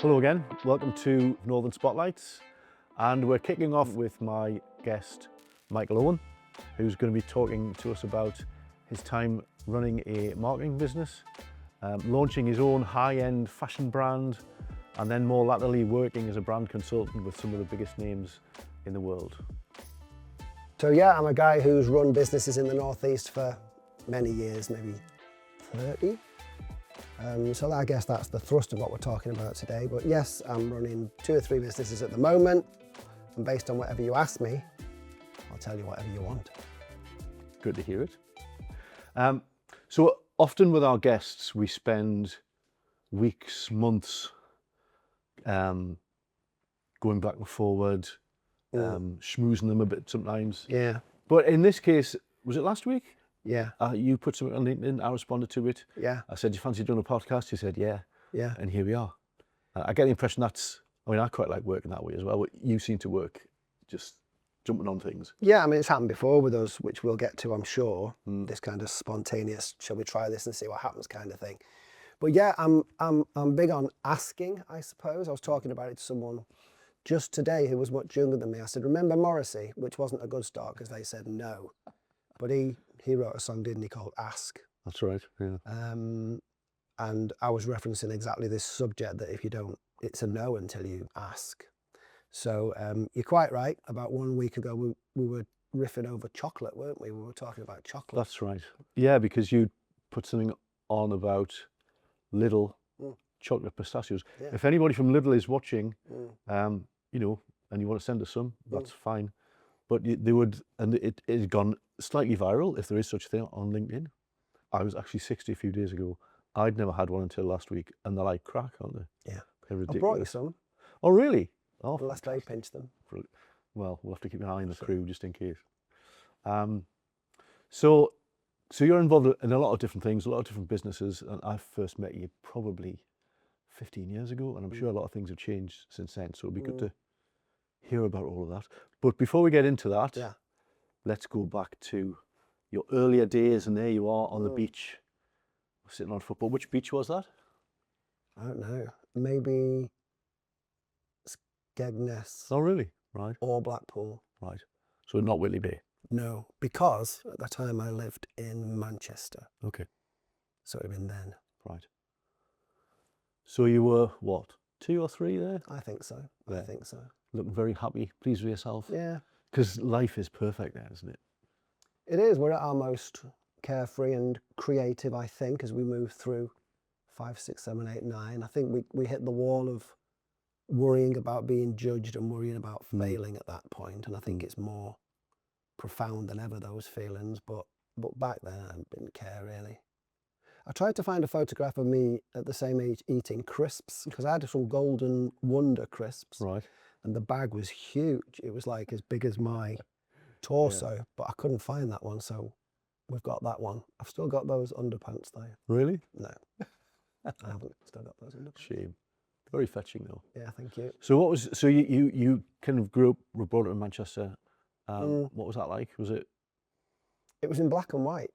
Hello again, welcome to Northern Spotlights, and we're kicking off with my guest Mychael Owen, who's going to be talking to us about his time running a marketing business, launching his own high-end fashion brand, and then more latterly working as a brand consultant with some of the biggest names in the world. So yeah, I'm a guy who's run businesses in the Northeast for many years, maybe 30. So I guess that's the thrust of what we're talking about today. But yes, I'm running 2 or 3 businesses at the moment. And based on whatever you ask me, I'll tell you whatever you want. Good to hear it. So often with our guests, we spend weeks, months going back and forward, schmoozing them a bit sometimes. Yeah. But in this case, was it last week? Yeah. You put something on LinkedIn, I responded to it. Yeah. I said, "Do you fancy doing a podcast?" You said, "Yeah." Yeah. And here we are. I get the impression I quite like working that way as well. But you seem to work just jumping on things. Yeah, I mean, it's happened before with us, which we'll get to, I'm sure. This kind of spontaneous, shall we try this and see what happens kind of thing. But yeah, I'm big on asking, I suppose. I was talking about it to someone just today who was much younger than me. I said, "Remember Morrissey?" Which wasn't a good start because they said no. But he wrote a song, didn't he, called Ask. That's right, yeah. And I was referencing exactly this subject, that if you don't, it's a no until you ask. So you're quite right. About 1 week ago, we were riffing over chocolate, weren't we? We were talking about chocolate. That's right. Yeah, because you put something on about Lidl chocolate pistachios. Yeah. If anybody from Lidl is watching, and you want to send us some, that's fine. But they would, and it has gone slightly viral, if there is such a thing, on LinkedIn. I was actually 60 a few days ago. I'd never had one until last week, and they're like crack, aren't they? Yeah. They're ridiculous. I brought you some. Oh, really? Oh, Unless they pinch them. well, we'll have to keep an eye on the crew just in case. So you're involved in a lot of different things, a lot of different businesses, and I first met you probably 15 years ago, and I'm sure a lot of things have changed since then, so it'd be good to hear about all of that. But before we get into that, let's go back to your earlier days, and there you are on the beach, sitting on football. Which beach was that? I don't know. Maybe Skegness. Oh, really? Right. Or Blackpool. Right. So not Whitley Bay? No, because at the time I lived in Manchester. Okay. So it would have been then. Right. So you were, what, 2 or 3 there? I think so. Yeah. I think so. Looking very happy, pleased with yourself? Yeah. Because life is perfect there, isn't it? It is. We're at our most carefree and creative, I think, as we move through 5, 6, 7, 8, 9. I think we hit the wall of worrying about being judged and worrying about failing at that point. And I think it's more profound than ever, those feelings. But back then, I didn't care really. I tried to find a photograph of me at the same age eating crisps, because I had some Golden Wonder crisps. Right. And the bag was huge. It was like as big as my torso, but I couldn't find that one. So we've got that one. I've still got those underpants though. Really? No, I haven't still got those underpants. Shame. Very fetching though. Yeah, thank you. So you kind of grew up, were brought up in Manchester. What was that like? Was it? It was in black and white,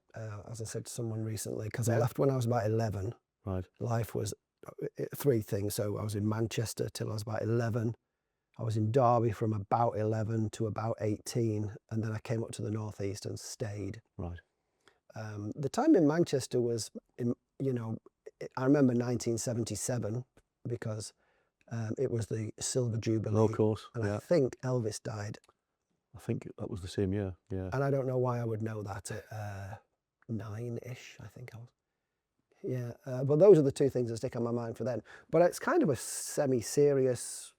as I said to someone recently, because I left when I was about 11. Right. Life was 3 things. So I was in Manchester till I was about 11. I was in Derby from about 11 to about 18, and then I came up to the Northeast and stayed. Right. The time in Manchester was, I remember 1977 because it was the Silver Jubilee. Oh, of course. And I think Elvis died. I think that was the same year, yeah. And I don't know why I would know that at 9-ish, I think I was. Yeah, but those are the 2 things that stick on my mind for then. But it's kind of a semi-serious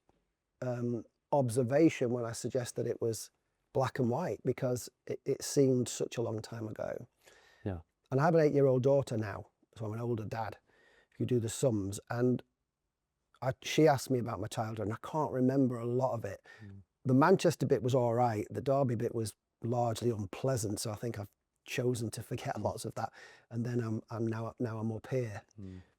observation when I suggest that it was black and white, because it seemed such a long time ago. Yeah. And I have an 8-year-old daughter now, so I'm an older dad, if you do the sums. And she asked me about my childhood, and I can't remember a lot of it. The Manchester bit was all right. The Derby bit was largely unpleasant, so I think I've chosen to forget lots of that. And then I'm now up here.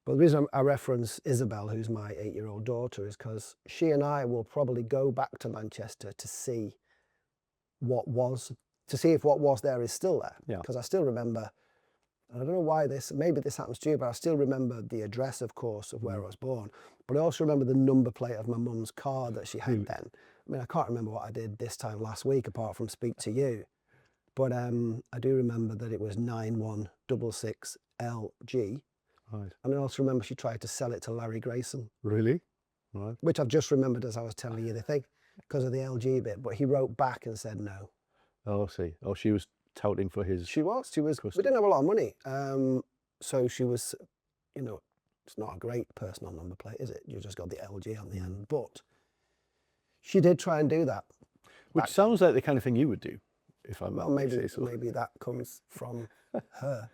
But the reason I reference Isabel, who's my 8-year-old daughter, is because she and I will probably go back to Manchester to see if what was there is still there. Yeah. Because I still remember And I don't know why maybe this happens to you, but I still remember the address, of course, of where I was born. But I also remember the number plate of my mum's car that she had then. I mean, I can't remember what I did this time last week, apart from speak to you. But I do remember that it was 9166 LG. Right. And I also remember she tried to sell it to Larry Grayson. Really? Right. Which I've just remembered as I was telling you the thing, because of the LG bit. But he wrote back and said no. Oh, I see. Oh, she was touting for his... She was. We didn't have a lot of money. So she was, you know, it's not a great personal number plate, is it? You just got the LG on the end. But she did try and do that. Which sounds like the kind of thing you would do, if I Well, might say so. maybe that comes from her.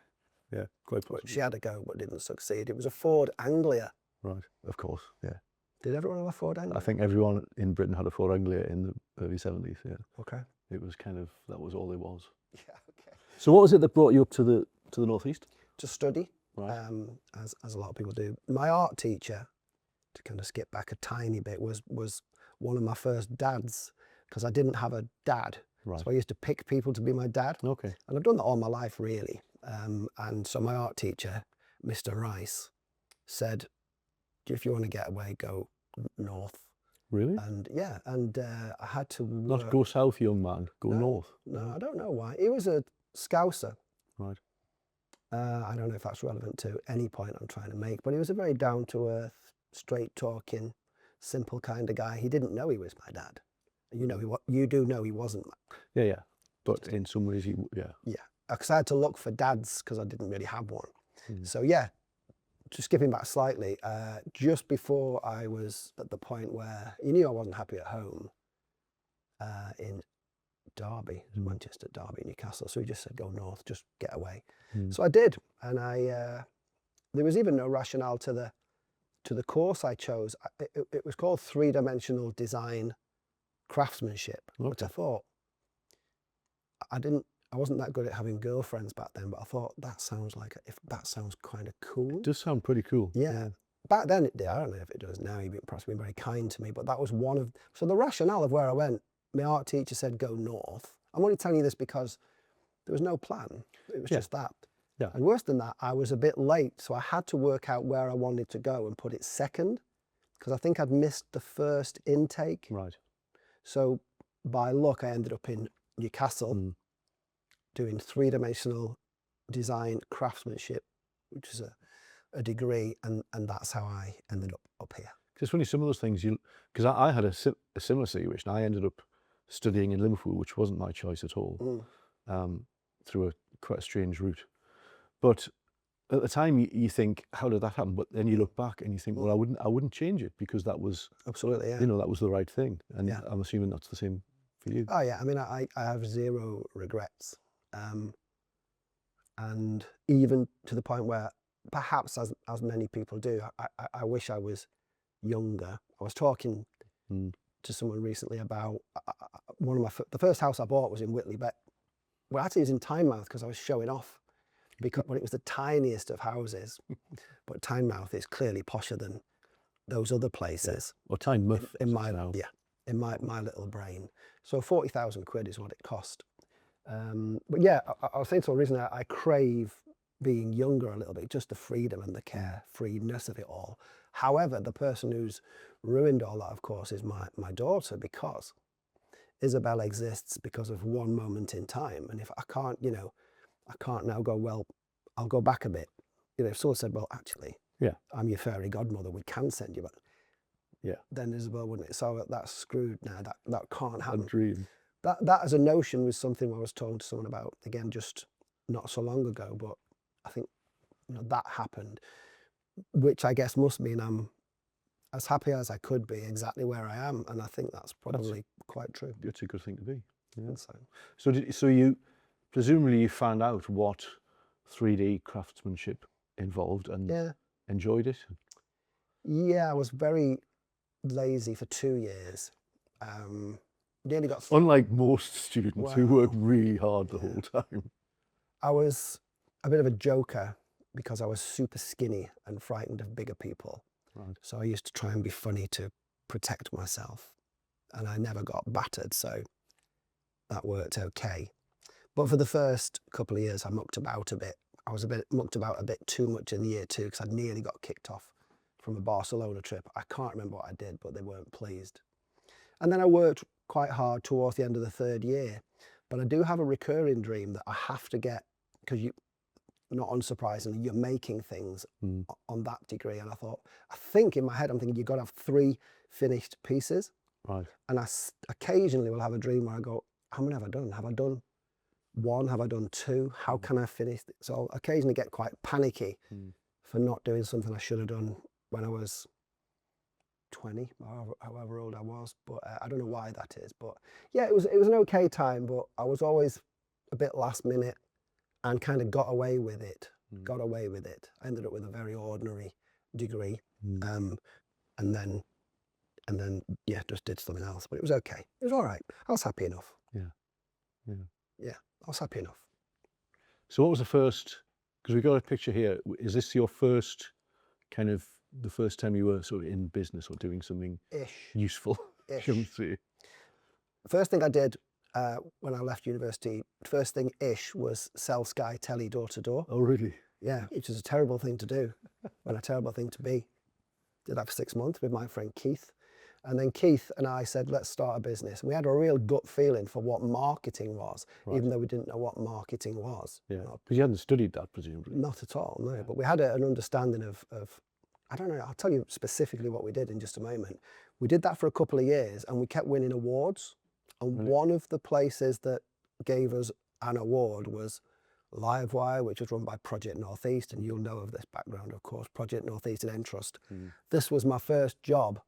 Yeah, quite possibly. But she had a go, but didn't succeed. It was a Ford Anglia. Right, of course, yeah. Did everyone have a Ford Anglia? I think everyone in Britain had a Ford Anglia in the early 70s, yeah. Okay. It was kind of, that was all there was. Yeah, okay. So what was it that brought you up to the northeast? To study, Right. as a lot of people do. My art teacher, to kind of skip back a tiny bit, was one of my first dads, because I didn't have a dad. Right. So I used to pick people to be my dad. Okay. And I've done that all my life, really. And so my art teacher, Mr. Rice, said, if you want to get away, go north. Really? And yeah, and I had to work. Not go south, young man, go north. No, I don't know why. He was a Scouser. Right. I don't know if that's relevant to any point I'm trying to make, but he was a very down-to-earth, straight-talking, simple kind of guy. He didn't know he was my dad. You know, you do know he wasn't. Yeah, yeah. But in some ways, yeah. Yeah, because I had to look for dads because I didn't really have one. Mm. So yeah, just skipping back slightly, just before I was at the point where he knew I wasn't happy at home in Derby, Manchester, Derby, Newcastle. So he just said, go north, just get away. So I did. And there was even no rationale to the course I chose. It was called three-dimensional design craftsmanship, which I thought, I wasn't that good at having girlfriends back then, but I thought that sounds kind of cool. It does sound pretty cool. Yeah. Back then it did. I don't know if it does now. You've perhaps been very kind to me, but that was so the rationale of where I went, my art teacher said go north. I'm only telling you this because there was no plan. It was just that. Yeah. And worse than that, I was a bit late, so I had to work out where I wanted to go and put it second, because I think I'd missed the first intake. Right. So by luck, I ended up in Newcastle doing three-dimensional design craftsmanship, which is a degree, and that's how I ended up here. It's funny, some of those things, because I had a similar situation. I ended up studying in Liverpool, which wasn't my choice at all, through quite a strange route. But at the time, you think, how did that happen? But then you look back and you think, well, I wouldn't change it, because that was absolutely, yeah. You know, that was the right thing. And I'm assuming that's the same for you. Oh yeah, I mean, I have zero regrets, and even to the point where perhaps as many people do, I wish I was younger. I was talking to someone recently about the first house I bought was in Whitley Beck. Well, actually, it was in Tynemouth because I was showing off. But it was the tiniest of houses. But Tynemouth is clearly posher than those other places. Or Tynemouth in my little brain. So 40,000 quid is what it cost. But yeah, I was saying, so the reason I crave being younger a little bit, just the freedom and the carefreeness of it all. However, the person who's ruined all that, of course, is my daughter, because Isabel exists because of one moment in time. And if I can't now go, well, I'll go back a bit. You know, if someone said, well, actually, I'm your fairy godmother, we can send you back. Yeah. Then Isabel wouldn't it? So that's screwed now. That can't happen. A dream. That as a notion was something I was talking to someone about, again, just not so long ago, but I think that happened, which I guess must mean I'm as happy as I could be exactly where I am, and I think that's probably quite true. It's a good thing to be. Yeah. So you presumably you found out what 3D craftsmanship involved and enjoyed it? Yeah, I was very lazy for 2 years. Nearly got... Unlike most students who work really hard the whole time. I was a bit of a joker because I was super skinny and frightened of bigger people. Right. So I used to try and be funny to protect myself, and I never got battered, so that worked okay. But for the first couple of years, I mucked about a bit, I was mucked about a bit too much in year 2 because I nearly got kicked off from a Barcelona trip. I can't remember what I did, but they weren't pleased. And then I worked quite hard towards the end of the 3rd year. But I do have a recurring dream that I have to get, because not unsurprisingly, you're making things on that degree. And I think in my head, I'm thinking you've got to have 3 finished pieces. Right. And I occasionally will have a dream where I go, how many have I done? Have I done 1? Have I done 2? How can I finish it? So I'll occasionally get quite panicky for not doing something I should have done when I was 20, or however old I was. But I don't know why that is. But yeah, it was an okay time, but I was always a bit last minute and kind of got away with it. I ended up with a very ordinary degree. And then yeah, just did something else, but it was okay. It was all right. I was happy enough. Yeah, I was happy enough. So what was the first, because we got a picture here, is this your first kind of, the first time you were sort of in business or doing something useful? Shall we say? First thing I did when I left university, first thing was sell Sky Telly door to door. Oh, really? Yeah, which is a terrible thing to do and a terrible thing to be. Did that for 6 months with my friend Keith. And then Keith and I said, let's start a business. And we had a real gut feeling for what marketing was, even though we didn't know what marketing was. Yeah, because you hadn't studied that, presumably. Not at all, no. But we had an understanding of, I don't know, I'll tell you specifically what we did in just a moment. We did that for a couple of years and we kept winning awards. And one of the places that gave us an award was Livewire, which was run by Project Northeast. And you'll know of this background, of course, Project Northeast and Entrust. This was my first job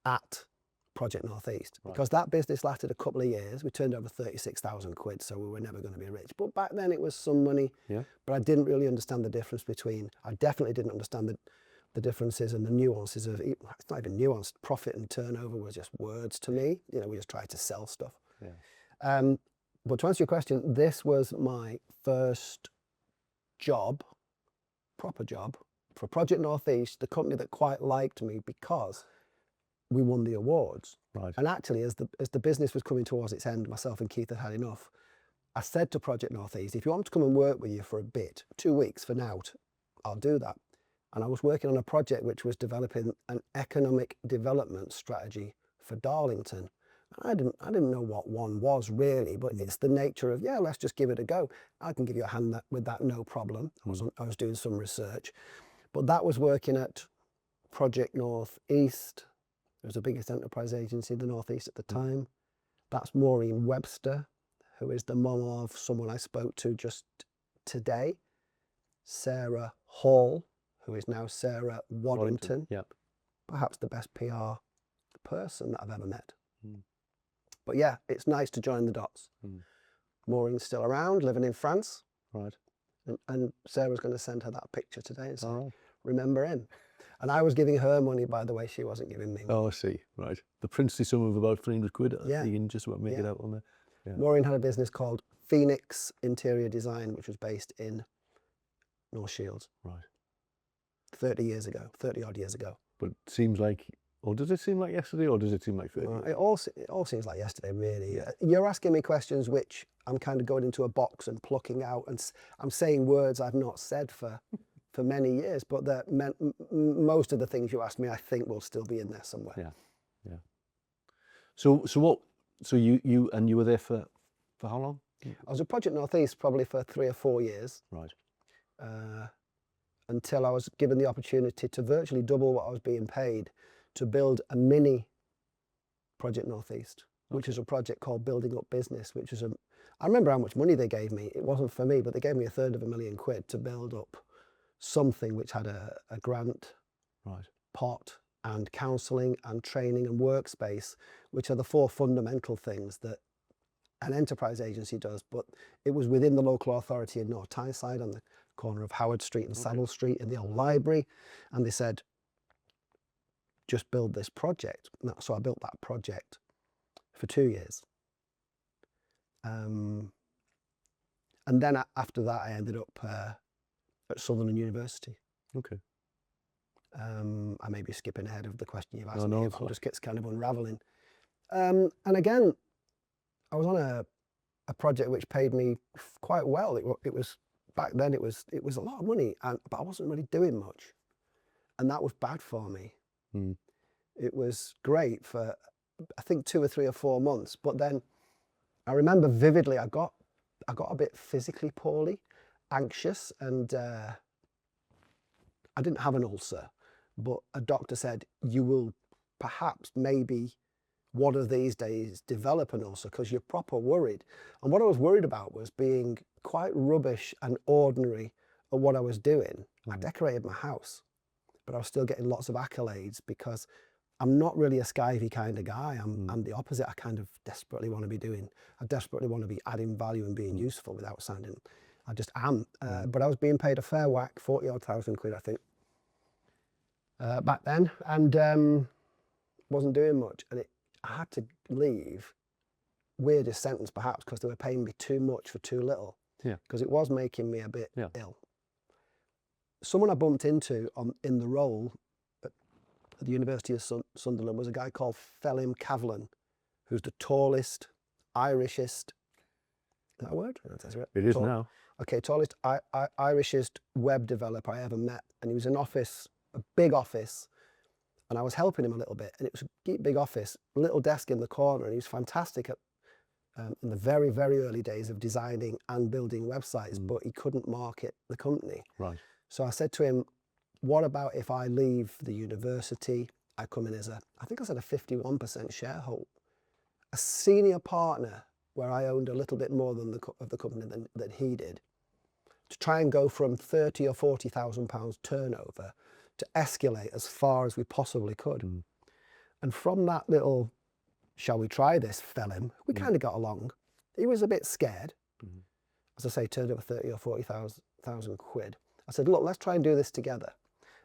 at Project Northeast, because that business lasted a couple of years. We turned over 36,000 quid, so we were never going to be rich. But back then it was some money, but I didn't really understand the difference between, I definitely didn't understand the differences and the nuances of, it's not even nuanced, profit and turnover was just words to me. You know, we just tried to sell stuff. But to answer your question, this was my first job, proper job, for Project Northeast, the company that quite liked me because we won the awards. And actually, as the business was coming towards its end, myself and Keith had enough. I said to Project Northeast, if you want me to come and work with you for a bit, 2 weeks for now, I'll do that. And I was working on a project which was developing an economic development strategy for Darlington. I didn't know what one was really, but it's the nature of, yeah, let's just give it a go. I can give you a hand with that, no problem. I was doing some research, but that was working at Project Northeast. It was the biggest enterprise agency in the Northeast at the time. That's Maureen Webster, who is the mum of someone I spoke to just today, Sarah Hall, who is now Sarah Waddington. Perhaps the best PR person that I've ever met. But yeah, it's nice to join the dots. Maureen's still around, living in France. And Sarah's going to send her that picture today and say, remember him. And I was giving her money, by the way, she wasn't giving me money. Oh, I see, right. The princely sum of about 300 quid, you can just about make it out on there. Maureen had a business called Phoenix Interior Design, which was based in North Shields. 30 odd years ago. But it seems like, or does it seem like yesterday, or does it seem like 30 years? It all seems like yesterday, really. You're asking me questions which I'm kind of going into a box and plucking out, and I'm saying words I've not said for many years, but most of the things you asked me, I think, will still be in there somewhere. So you were there for how long? I was at Project Northeast probably for 3 or 4 years. Until I was given the opportunity to virtually double what I was being paid to build a mini Project Northeast, which is a project called Building Up Business, which is I remember how much money they gave me. It wasn't for me, but they gave me £250,000 quid to build up something which had a grant pot and counselling and training and workspace, which are the 4 fundamental things that an enterprise agency does. But it was within the local authority in North Tyneside on the corner of Howard Street and Savile Street in the old library. And they said, just build this project. So I built that project for 2 years. And then after that, I ended up at Southern University. I may be skipping ahead of the question you've asked me. It just gets kind of unraveling. And again, I was on a project which paid me quite well. It was back then it was a lot of money, but I wasn't really doing much, and that was bad for me. Mm. It was great for I think 2 or 3 or 4 months, but then I remember vividly I got a bit physically poorly, anxious, and I didn't have an ulcer, but a doctor said you will perhaps maybe one of these days develop an ulcer because you're proper worried. And what I was worried about was being quite rubbish and ordinary at what I was doing. I decorated my house, but I was still getting lots of accolades because I'm not really a skivey kind of guy. I'm the opposite. I kind of desperately want to be doing, I desperately want to be adding value and being useful without sounding, I just am. But I was being paid a fair whack, 40-odd thousand quid, I think, back then, and wasn't doing much. And I had to leave, weirdest sentence perhaps, because they were paying me too much for too little. Yeah. Because it was making me a bit Yeah. ill. Someone I bumped into in the role at the University of Sunderland was a guy called Phelim Kavlan, who's the tallest, Irishest, is that a word? It is now. Okay, tallest, Irishest web developer I ever met. And he was in office, a big office, and I was helping him a little bit. And it was a big office, little desk in the corner, and he was fantastic at in the very, very early days of designing and building websites, but he couldn't market the company. Right. So I said to him, what about if I leave the university? I come in as I think I said a 51% shareholder, a senior partner where I owned a little bit more than of the company than he did, to try and go from 30 or 40,000 pounds turnover to escalate as far as we possibly could. And from that little, shall we try this, Phelim, we kind of got along. He was a bit scared. As I say, turned over 30 or 40,000 quid. I said, look, let's try and do this together.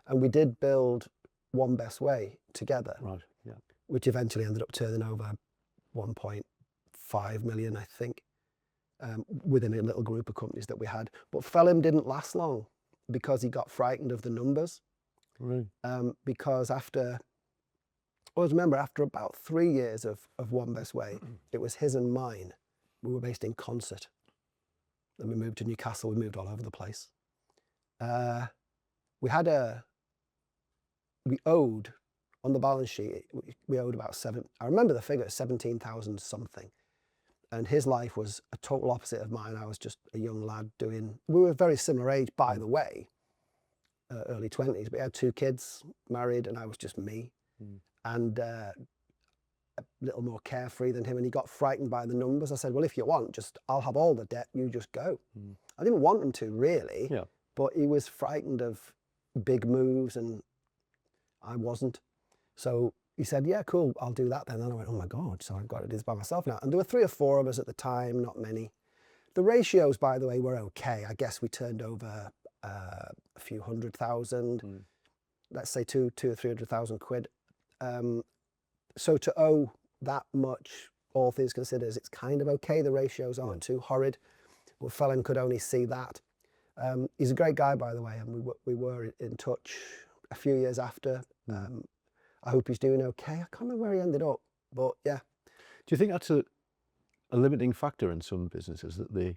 And we did build One Best Way together, Right. Yeah. which eventually ended up turning over 1.5 million, I think, within a little group of companies that we had. But Phelim didn't last long because he got frightened of the numbers. Really? Because after about 3 years of One Best Way, it was his and mine. We were based in Concert. Then we moved to Newcastle. We moved all over the place. We owed on the balance sheet, we owed about I remember the figure, 17,000 something. And his life was a total opposite of mine. I was just a young lad we were a very similar age, by the way, early 20s, but he had 2 kids, married, and I was just me. And a little more carefree than him. And he got frightened by the numbers. I said, well, if you want, I'll have all the debt, you just go. I didn't want him to really, Yeah. but he was frightened of big moves and I wasn't. So he said, yeah, cool, I'll do that then. And I went, oh my God, so I've got to do this by myself now. And there were 3 or 4 of us at the time, not many. The ratios, by the way, were okay. I guess we turned over a few 100,000, let's say 200,000 or 300,000 quid. So to owe that much, all things considered, it's kind of okay. The ratios aren't too horrid. Well, Phelim could only see that. He's a great guy, by the way, and we were in touch a few years after. I hope he's doing okay. I can't remember where he ended up, but yeah. Do you think that's a limiting factor in some businesses, that they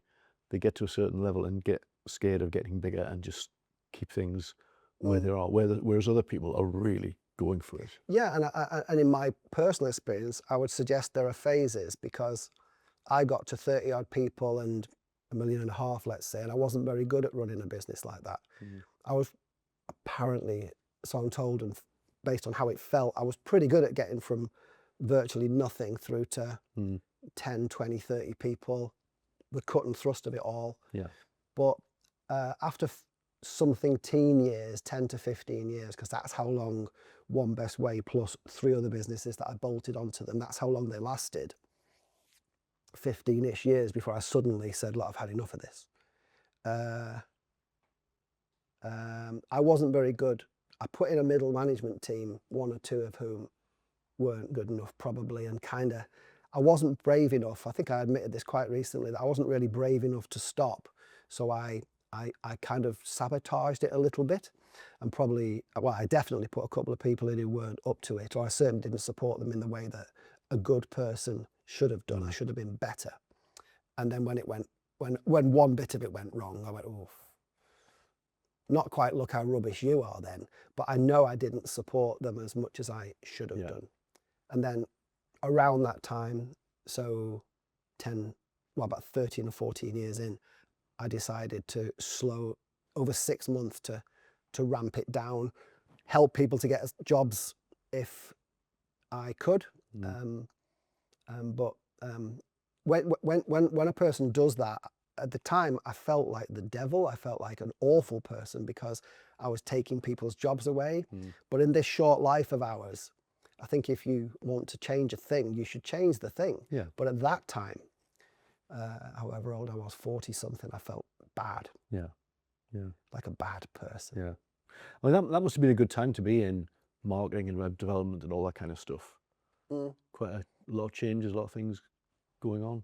get to a certain level and get scared of getting bigger and just keep things where they are, whereas other people are really going for it? Yeah, and in my personal experience, I would suggest there are phases, because I got to 30 odd people and $1.5 million, let's say, and I wasn't very good at running a business like that. I was apparently, so I'm told, and based on how it felt, I was pretty good at getting from virtually nothing through to 10, 20, 30 people, the cut and thrust of it all. Yeah. But after something teen years, 10 to 15 years, because that's how long One Best Way plus 3 other businesses that I bolted onto them, that's how long they lasted. 15-ish years before I suddenly said, look, I've had enough of this. I wasn't very good. I put in a middle management team, 1 or 2 of whom weren't good enough probably, and I wasn't brave enough. I think I admitted this quite recently, that I wasn't really brave enough to stop. So I kind of sabotaged it a little bit, and I definitely put a couple of people in who weren't up to it, or I certainly didn't support them in the way that a good person should have done. I should have been better. And then when it went, when one bit of it went wrong, I went, oh, not quite look how rubbish you are then, but I know I didn't support them as much as I should have done. And then around that time, so about 13 or 14 years in, I decided to slow over 6 months to ramp it down, help people to get jobs if I could. But when a person does that, at the time I felt like the devil. I felt like an awful person because I was taking people's jobs away. But in this short life of ours, I think if you want to change a thing, you should change the thing. Yeah. But at that time, however old I was, 40 something, I felt bad. Yeah. Like a bad person. Yeah. Well, that must have been a good time to be in marketing and web development and all that kind of stuff. Quite a lot of changes, a lot of things going on.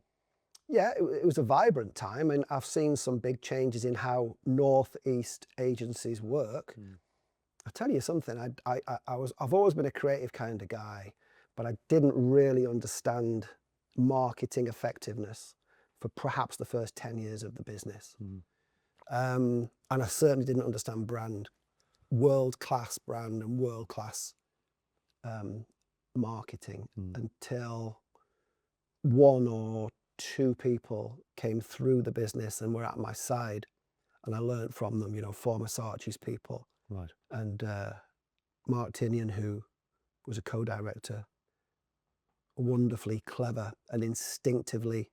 Yeah, it was a vibrant time, and I've seen some big changes in how Northeast agencies work. I'll tell you something, I've always been a creative kind of guy, but I didn't really understand marketing effectiveness for perhaps the first 10 years of the business. And I certainly didn't understand brand, world-class brand and world-class marketing until one or two people came through the business and were at my side, and I learned from them, former Saatchi's people. Right. And Mark Tinian, who was a co-director, wonderfully clever and instinctively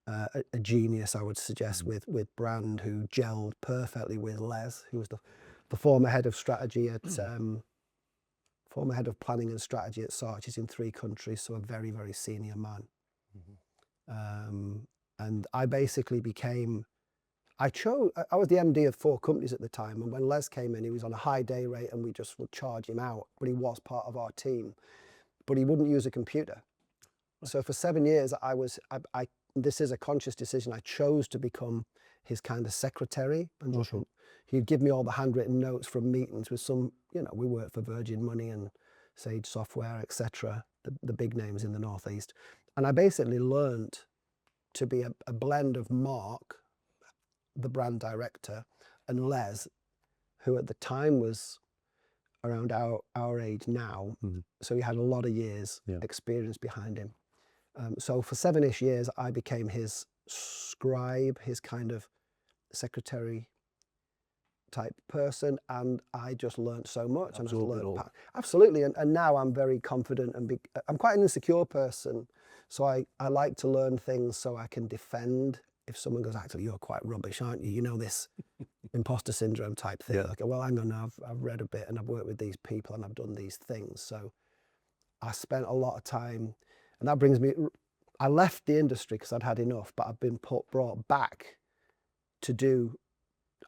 a genius, I would suggest, with brand, who gelled perfectly with Les, who was the former head of strategy at former head of planning and strategy at Saatchi's in 3 countries, so a very, very senior man. And I basically I was the MD of 4 companies at the time, and when Les came in, he was on a high day rate and we just would charge him out, but he was part of our team, but he wouldn't use a computer. So for 7 years, this is a conscious decision, I chose to become his kind of secretary, and he'd give me all the handwritten notes from meetings with some, we worked for Virgin Money and Sage Software, etc., the big names in the Northeast. And I basically learned to be a blend of Mark, the brand director, and Les, who at the time was around our age now. So he had a lot of years experience behind him. So for 7-ish years, I became his scribe, his kind of secretary type person, and I just learned so much. Absolutely. And now I'm very confident, and I'm quite an insecure person, so I like to learn things so I can defend. If someone goes, actually, you're quite rubbish, aren't you? This imposter syndrome type thing. Like, well, hang on, I've read a bit and I've worked with these people and I've done these things. So I spent a lot of time, and that brings me, I left the industry because I'd had enough, but I've been brought back to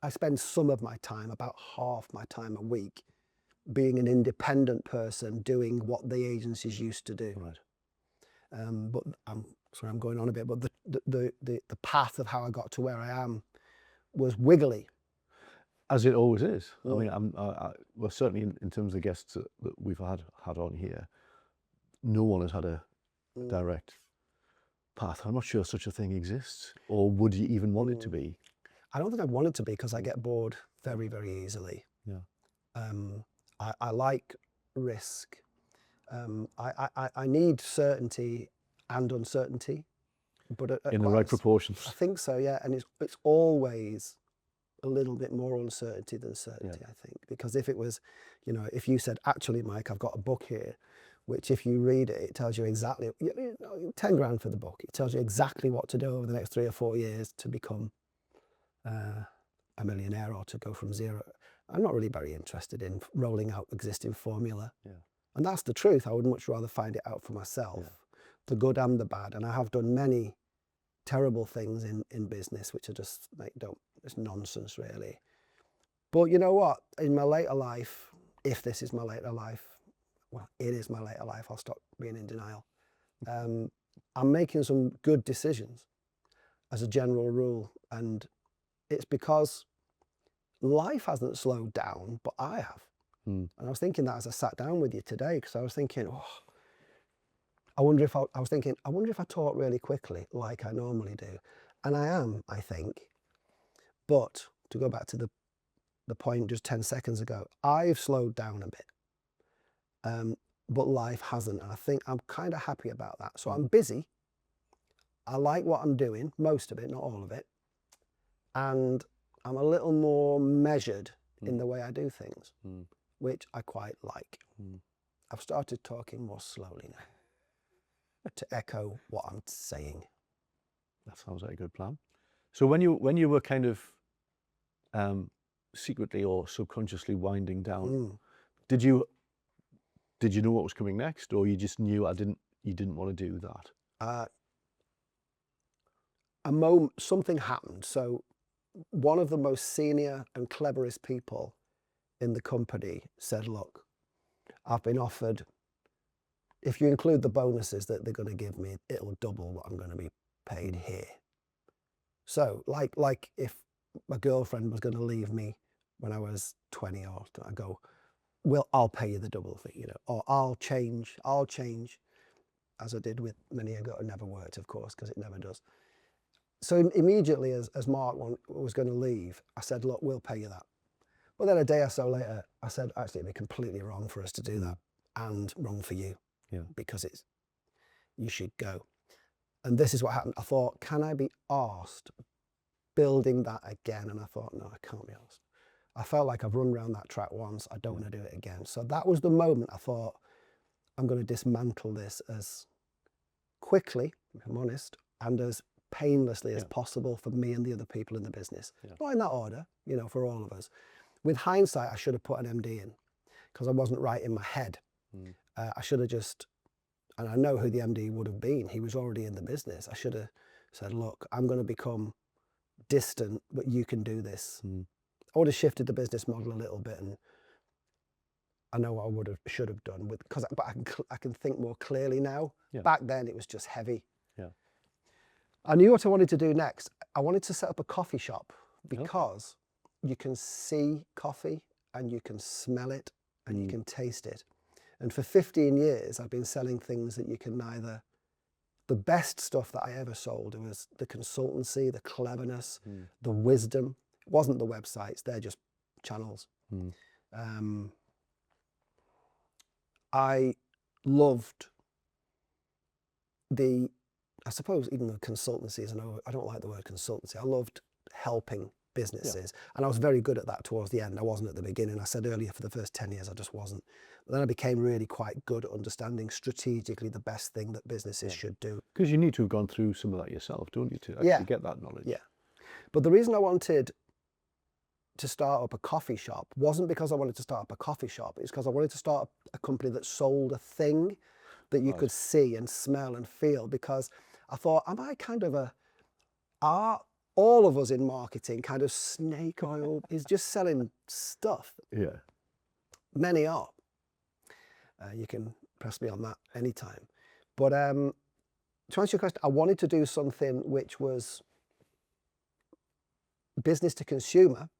I spend some of my time, about half my time a week, being an independent person doing what the agencies used to do. Right. But I'm going on a bit, but the path of how I got to where I am was wiggly. As it always is. I mean, well, certainly in terms of the guests that we've had on here, no one has had a direct path. I'm not sure such a thing exists, or would you even want it to be? I don't think I'd want it to be, because I get bored very, very easily. I like risk. I need certainty and uncertainty, but in the right proportions. I think so, yeah. And it's always a little bit more uncertainty than certainty, I think. Because if it was, if you said, actually, Mike, I've got a book here, which if you read it, it tells you exactly, 10 grand for the book. It tells you exactly what to do over the next 3 or 4 years to become a millionaire, or to go from zero. I'm not really very interested in rolling out existing formula. And that's the truth. I would much rather find it out for myself, the good and the bad. And I have done many terrible things in business, which are just it's nonsense, really. But you know what? In my later life, if this is my later life, well, it is my later life. I'll stop being in denial. I'm making some good decisions as a general rule. And it's because life hasn't slowed down, but I have. And I was thinking that as I sat down with you today, because I was thinking, I wonder if I talk really quickly like I normally do. And I am, I think. But to go back to the point just 10 seconds ago, I've slowed down a bit, but life hasn't. And I think I'm kind of happy about that. So I'm busy. I like what I'm doing, most of it, not all of it. And I'm a little more measured in the way I do things, which I quite like. I've started talking more slowly now to echo what I'm saying. That sounds like a good plan. So when you were kind of secretly or subconsciously winding down, did you know what was coming next, or you just knew you didn't want to do that? Something happened. So one of the most senior and cleverest people in the company said, look, I've been offered, if you include the bonuses that they're going to give me, it'll double what I'm going to be paid here. So like if my girlfriend was going to leave me when I was 20, or I go, well, I'll pay you the double thing, you know, or I'll change, as I did with many ago. It never worked, of course, because it never does. So immediately as Mark was going to leave, I said, look, we'll pay you that. But then a day or so later, I said, actually, it'd be completely wrong for us to do that, and wrong for you, because you should go. And this is what happened. I thought, can I be arsed building that again? And I thought, no, I can't be arsed. I felt like I've run around that track once. I don't want to do it again. So that was the moment I thought, I'm going to dismantle this as quickly, if I'm honest, and as painlessly as possible for me and the other people in the business. Not in that order, you know, for all of us. With hindsight, I should have put an MD in, because I wasn't right in my head. I should have just, and I know who the MD would have been. He was already in the business. I should have said, look, I'm going to become distant, but you can do this. I would have shifted the business model a little bit, and I know what I should have done, but I can think more clearly now. Back then it was just heavy. I knew what I wanted to do next. I wanted to set up a coffee shop, because you can see coffee and you can smell it and you can taste it. And for 15 years, I've been selling things that you can neither. The best stuff that I ever sold was the consultancy, the cleverness, the wisdom. It wasn't the websites, they're just channels. I loved I suppose even the consultancy is I don't like the word consultancy. I loved helping businesses, and I was very good at that towards the end. I wasn't at the beginning. I said earlier, for the first 10 years, I just wasn't. But then I became really quite good at understanding strategically the best thing that businesses should do. Because you need to have gone through some of that yourself, don't you, to actually get that knowledge? Yeah. But the reason I wanted to start up a coffee shop wasn't because I wanted to start up a coffee shop. It's because I wanted to start a company that sold a thing that you could see and smell and feel, because I thought, am I kind of are all of us in marketing kind of snake oil is just selling stuff? Yeah. Many are. You can press me on that anytime. But to answer your question, I wanted to do something which was business to consumer.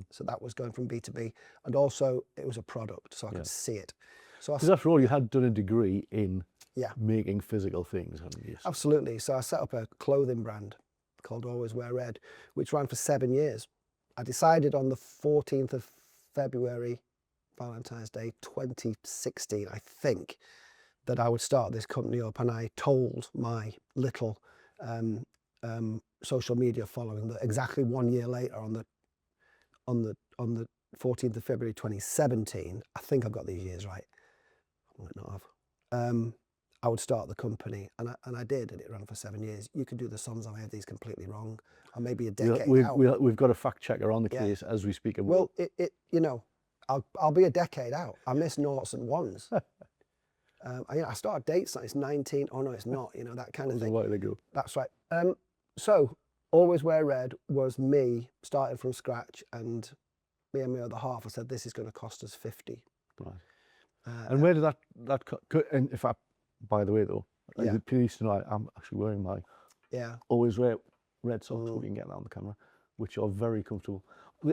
So that was going from B2B, and also it was a product, so I could see it. So because after all, you had done a degree in Yeah. making physical things, haven't you? Absolutely. So I set up a clothing brand called Always Wear Red, which ran for 7 years. I decided on the 14th of February, Valentine's Day 2016, I think, that I would start this company up, and I told my little social media following that exactly 1 year later, on the 14th of February 2017, I think I've got these years right, I might not have, I would start the company, and I did, and it ran for 7 years. You can do the sums. I may have these completely wrong. I may be a decade out. We've got a fact checker on the case as we speak. Well, you know, I'll be a decade out. I miss noughts and ones. I start dates like it's 19. Oh no, it's not. You know, that kind of thing. A while ago. That's right. So Always Wear Red was me starting from scratch, and me and my other half. I said, this is going to cost us 50. Right. And where did that and if I, by the way though, please tonight, I'm actually wearing my Always Wear Red socks. We can get that on the camera, which are very comfortable.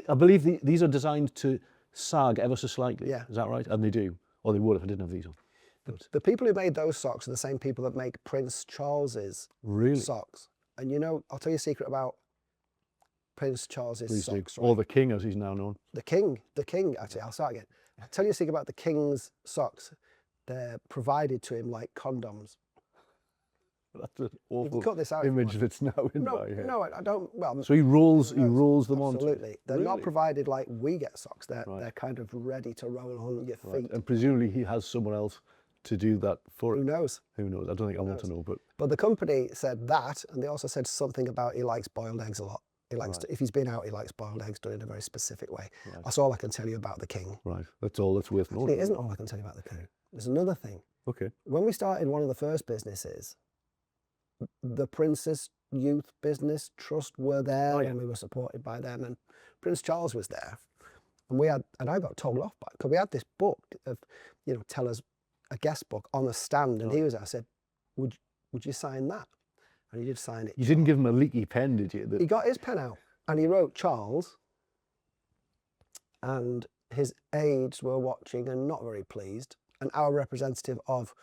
I believe these are designed to sag ever so slightly. Yeah. Is that right? And they do, or they would if I didn't have these on. The people who made those socks are the same people that make Prince Charles's socks. And you know, I'll tell you a secret about Prince Charles's Please do. socks. Or the king, as he's now known. The king, actually, I'll start again. I'll tell you a secret about the king's socks. They're provided to him like condoms. That's an You can awful cut this out if you image want. that's now in No, my head. no, I don't. Well, So he rolls who knows? them on. Absolutely. They're not Really? provided like we get socks. They're Right. they're kind of ready to roll on your feet. Right. And presumably he has someone else to do that for Who him. knows? Who knows? I don't think I want to know, but But the company said that, and they also said something about he likes boiled eggs a lot. He likes Right. if he's been out, he likes boiled eggs done in a very specific way. Right. That's all I can tell you about the king. right. That's all that's worth knowing. It isn't all I can tell you about the king. There's another thing. Okay. When we started one of the first businesses, the Princess Youth Business Trust were there, and we were supported by them, and Prince Charles was there, and I got told off by because we had this book of, you know, tell us a guest book on a stand, and he was there. I said, would you sign that? And he did sign it. You didn't give him a leaky pen, did you? He got his pen out and he wrote Charles, and his aides were watching and not very pleased, and our representative of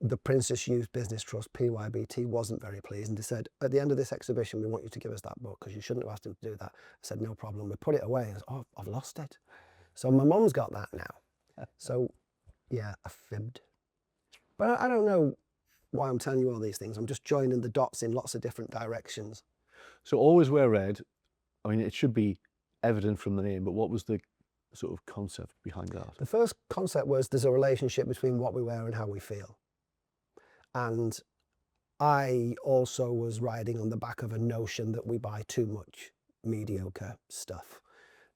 the Princess Youth Business Trust, PYBT, wasn't very pleased, and they said, at the end of this exhibition, we want you to give us that book because you shouldn't have asked him to do that. I said, no problem. We put it away. I said, oh, I've lost it. So my mum's got that now. So yeah, I fibbed. But I don't know why I'm telling you all these things. I'm just joining the dots in lots of different directions. So always wear red. I mean, it should be evident from the name, but what was the sort of concept behind that? The first concept was there's a relationship between what we wear and how we feel. And I also was riding on the back of a notion that we buy too much mediocre stuff.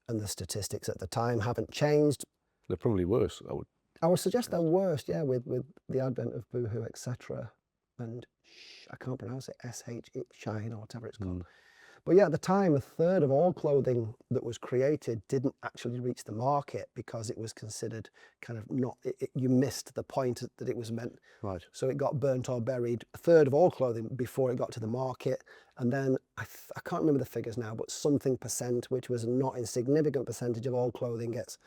And the statistics at the time haven't changed. They're probably worse, I would suggest they're worse, yeah, with the advent of Boohoo, etc. And I can't pronounce it, Shine or whatever it's called. But yeah, at the time, a third of all clothing that was created didn't actually reach the market because it was considered kind of not, you missed the point that it was meant. Right. So it got burnt or buried, a third of all clothing before it got to the market. And then I can't remember the figures now, but something percent, which was a not insignificant percentage of all clothing, gets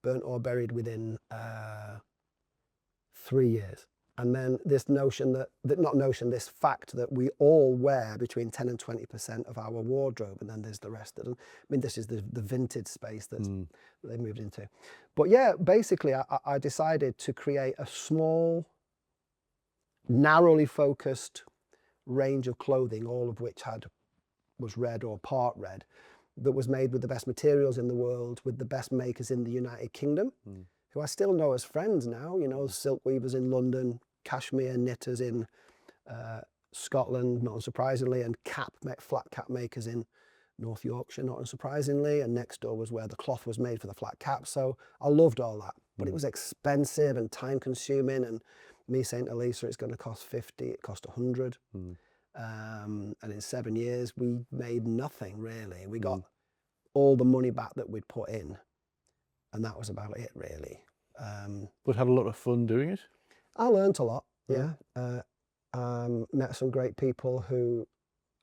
burnt or buried within 3 years. And then this notion this fact that we all wear between 10 and 20% of our wardrobe, and then there's the rest that, I mean, this is the vintage space that they moved into. But yeah, basically I decided to create a small, narrowly focused range of clothing, all of which was red or part red, that was made with the best materials in the world, with the best makers in the United Kingdom, who I still know as friends now, you know, silk weavers in London, cashmere knitters in Scotland, not unsurprisingly, and flat cap makers in North Yorkshire, not unsurprisingly, and next door was where the cloth was made for the flat cap. So I loved all that, but it was expensive and time consuming, and me saying to Lisa it's going to cost 50, it cost 100. And in 7 years we made nothing really. We got all the money back that we'd put in, and that was about it really. But had a lot of fun doing it? I learnt a lot, yeah. Met some great people who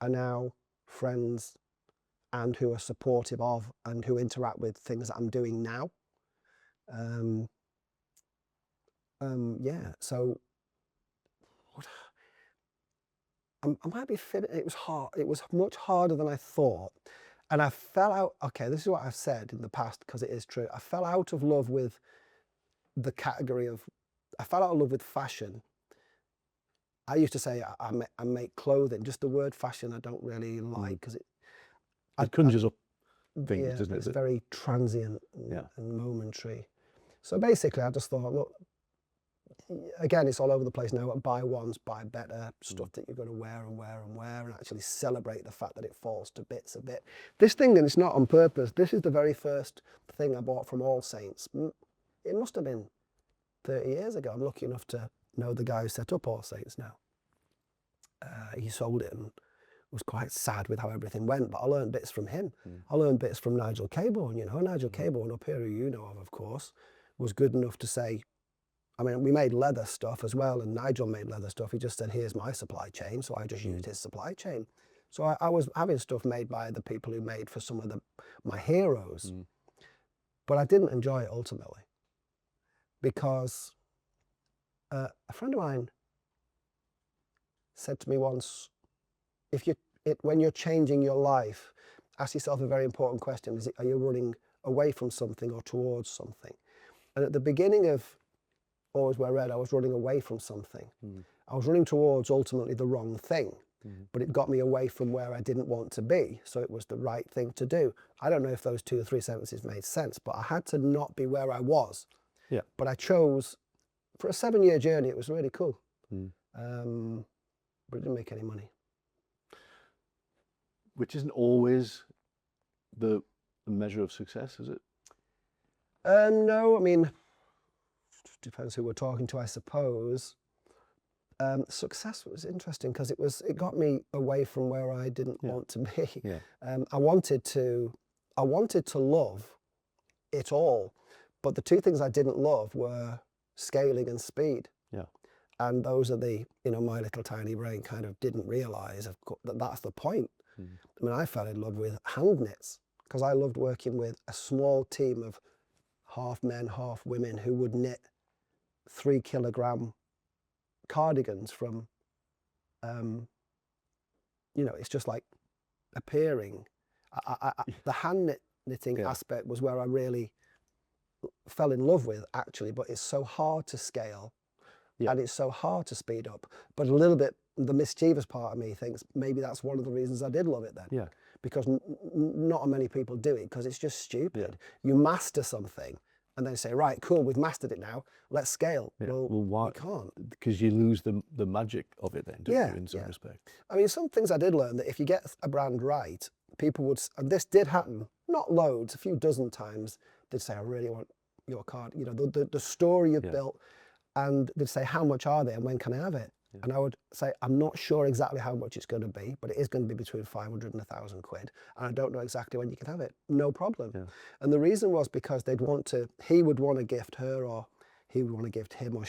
are now friends and who are supportive of and who interact with things that I'm doing now. Yeah, so I might be fibbing. It was hard. It was much harder than I thought. And I fell out, okay, this is what I've said in the past because it is true. I fell out of love with the category of, I fell out of love with fashion. I used to say I make clothing. Just the word fashion I don't really like because it conjures up things, yeah, doesn't it? It's very transient and momentary. So basically I just thought, look, again, it's all over the place now. Buy once, buy better, stuff that you're going to wear and wear and wear, and actually celebrate the fact that it falls to bits a bit. This thing, and it's not on purpose, this is the very first thing I bought from All Saints. It must have been 30 years ago. I'm lucky enough to know the guy who set up All Saints now. He sold it and was quite sad with how everything went, but I learned bits from him. I learned bits from Nigel Cabourn, you know. Nigel Cabourn up here, who you know of course, was good enough to say, I mean, we made leather stuff as well, and Nigel made leather stuff. He just said, here's my supply chain, so I just used his supply chain. So I was having stuff made by the people who made for some of my heroes, but I didn't enjoy it ultimately, because a friend of mine said to me once, if when you're changing your life, ask yourself a very important question. Are you running away from something or towards something? And at the beginning of Always Wear Red, I was running away from something. I was running towards ultimately the wrong thing, but it got me away from where I didn't want to be. So it was the right thing to do. I don't know if those 2 or 3 sentences made sense, but I had to not be where I was. Yeah. But I chose, for a 7-year journey, it was really cool. But it didn't make any money. Which isn't always the measure of success, is it? No, I mean, depends who we're talking to, I suppose. Success was interesting because it got me away from where I didn't want to be. Yeah. I wanted to love it all, but the 2 things I didn't love were scaling and speed. Yeah. And those are my little tiny brain kind of didn't realize that that's the point. I mean, I fell in love with hand knits because I loved working with a small team of half men, half women who would knit 3 kilogram cardigans from, it's just like appearing. The hand knitting aspect was where I really fell in love with, actually, but it's so hard to scale and it's so hard to speed up. But a little bit, the mischievous part of me thinks maybe that's one of the reasons I did love it then. Yeah. Because not many people do it because it's just stupid. You master something and then say, right, cool, we've mastered it now, let's scale. Yeah. Well, why? You can't. Because you lose the magic of it then, don't you, in some respect. I mean, some things I did learn that if you get a brand right, people would, and this did happen, not loads, a few dozen times, they'd say, I really want your card, the story you've built, and they'd say, how much are they and when can I have it? Yeah. And I would say, I'm not sure exactly how much it's going to be, but it is going to be between 500 and 1,000 quid. And I don't know exactly when you can have it. No problem. Yeah. And the reason was because he would want to gift her, or he would want to gift him, or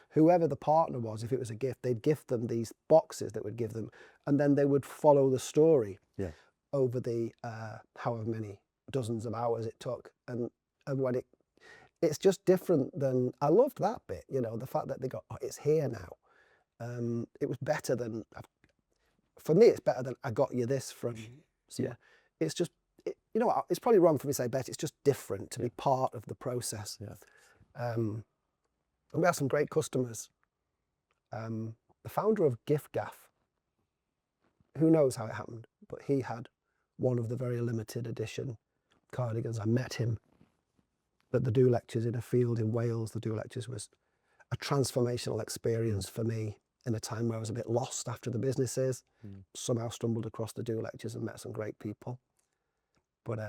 whoever the partner was, if it was a gift, they'd gift them these boxes that would give them, and then they would follow the story over the however many dozens of hours it took. And when it's just different than, I loved that bit, the fact that they got, it's here now. It was better than, for me, it's better than I got you this from. It's just, it's probably wrong for me to say better. It's just different to be part of the process. Yeah. And we have some great customers. The founder of Gift Gaff, who knows how it happened, but he had one of the very limited edition cardigans. I met him at the Do Lectures in a field in Wales. The Do Lectures was a transformational experience for me in a time where I was a bit lost after the businesses. Somehow stumbled across the Do Lectures and met some great people. But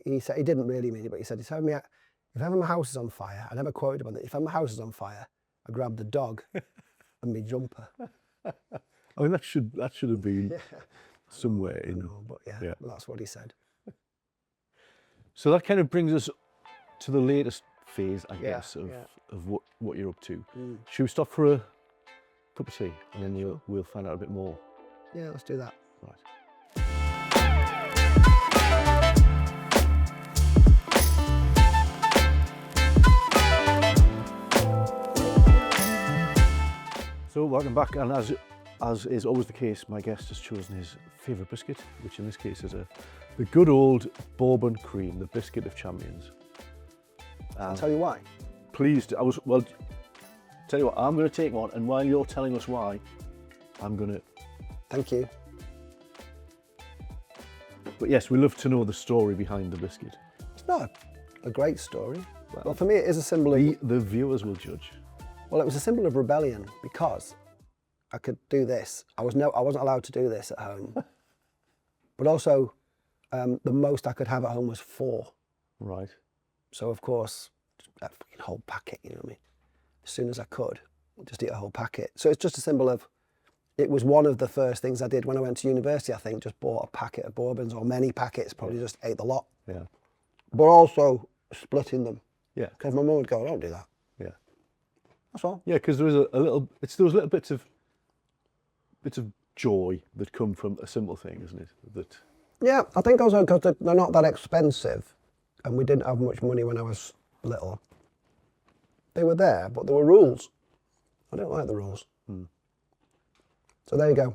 he said, he didn't really mean it, but he said, if ever my house is on fire, I never quoted him on that, if ever my house is on fire, I grab the dog and my jumper. I mean, that should have been somewhere in. No, but that's what he said. So that kind of brings us to the latest phase, I guess, of what you're up to. Should we stop for a cup of tea and then we'll find out a bit more? Yeah, let's do that. Right. So welcome back, and as is always the case, my guest has chosen his favourite biscuit, which in this case is the good old bourbon cream, the biscuit of champions. I'll tell you why. Please, tell you what, I'm going to take one, and while you're telling us why, I'm going to... Thank you. But yes, we love to know the story behind the biscuit. It's not a great story. Well, for me, it is a symbol of... The viewers will judge. Well, it was a symbol of rebellion because I could do this. I wasn't allowed to do this at home. But also, the most I could have at home was 4. Right. So, of course, that fucking whole packet, you know what I mean? As soon as I could, just eat a whole packet. So it's just a symbol of, it was one of the first things I did when I went to university, I think, just bought a packet of bourbons, or many packets, probably just ate the lot. Yeah. But also splitting them. Yeah. Because my mum would go, don't do that. Yeah. That's all. Yeah, because there was there was little bits of joy that come from a simple thing, isn't it? That. Yeah, I think also because they're not that expensive, and we didn't have much money when I was little. They were there, but there were rules. I don't like the rules. So there you go.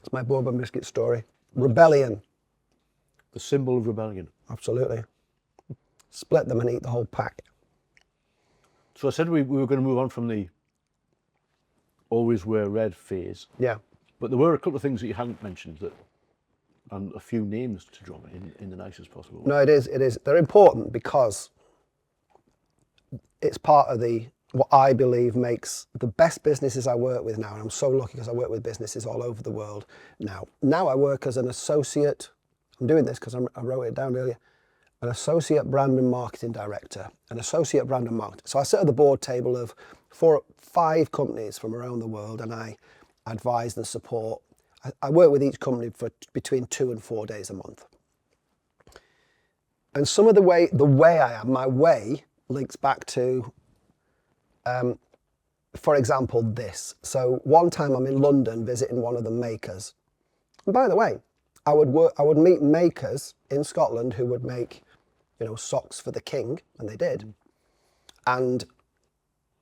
It's my bourbon biscuit story. Rebellion. The symbol of rebellion. Absolutely. Split them and eat the whole pack. So I said we were going to move on from the always wear red phase. Yeah. But there were a couple of things that you hadn't mentioned, that, and a few names to drop in the nicest possible way. No, it is. They're important because it's part of what I believe makes the best businesses I work with now. And I'm so lucky because I work with businesses all over the world now. Now I work as an associate. I'm doing this because I wrote it down earlier. An associate brand and marketing director, an associate brand and marketing. So I sit at the board table of 5 companies from around the world, and I advise and support. I work with each company for between 2 and 4 days a month. And some of the way I am, my way links back to, for example, this. So one time I'm in London visiting one of the makers. And by the way, I would meet makers in Scotland who would make, socks for the king, and they did. And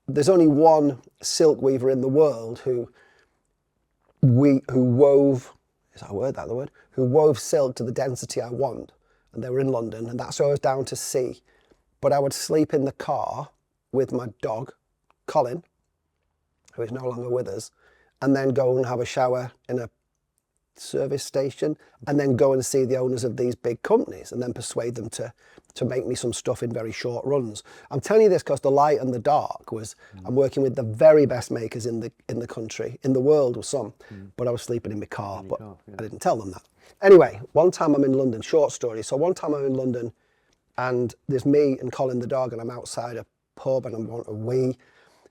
there's only one silk weaver in the world who wove, is that a word, the word? Who wove silk to the density I want. And they were in London, and that's where I was down to see. But I would sleep in the car with my dog, Colin, who is no longer with us, and then go and have a shower in a service station, and then go and see the owners of these big companies, and then persuade them to make me some stuff in very short runs. I'm telling you this because the light and the dark was, I'm working with the very best makers in the country, in the world, or some, but I was sleeping in my car, but I didn't tell them that. Anyway, one time I'm in London, short story. So one time I'm in London, and there's me and Colin the dog, and I'm outside a pub, and I want a wee.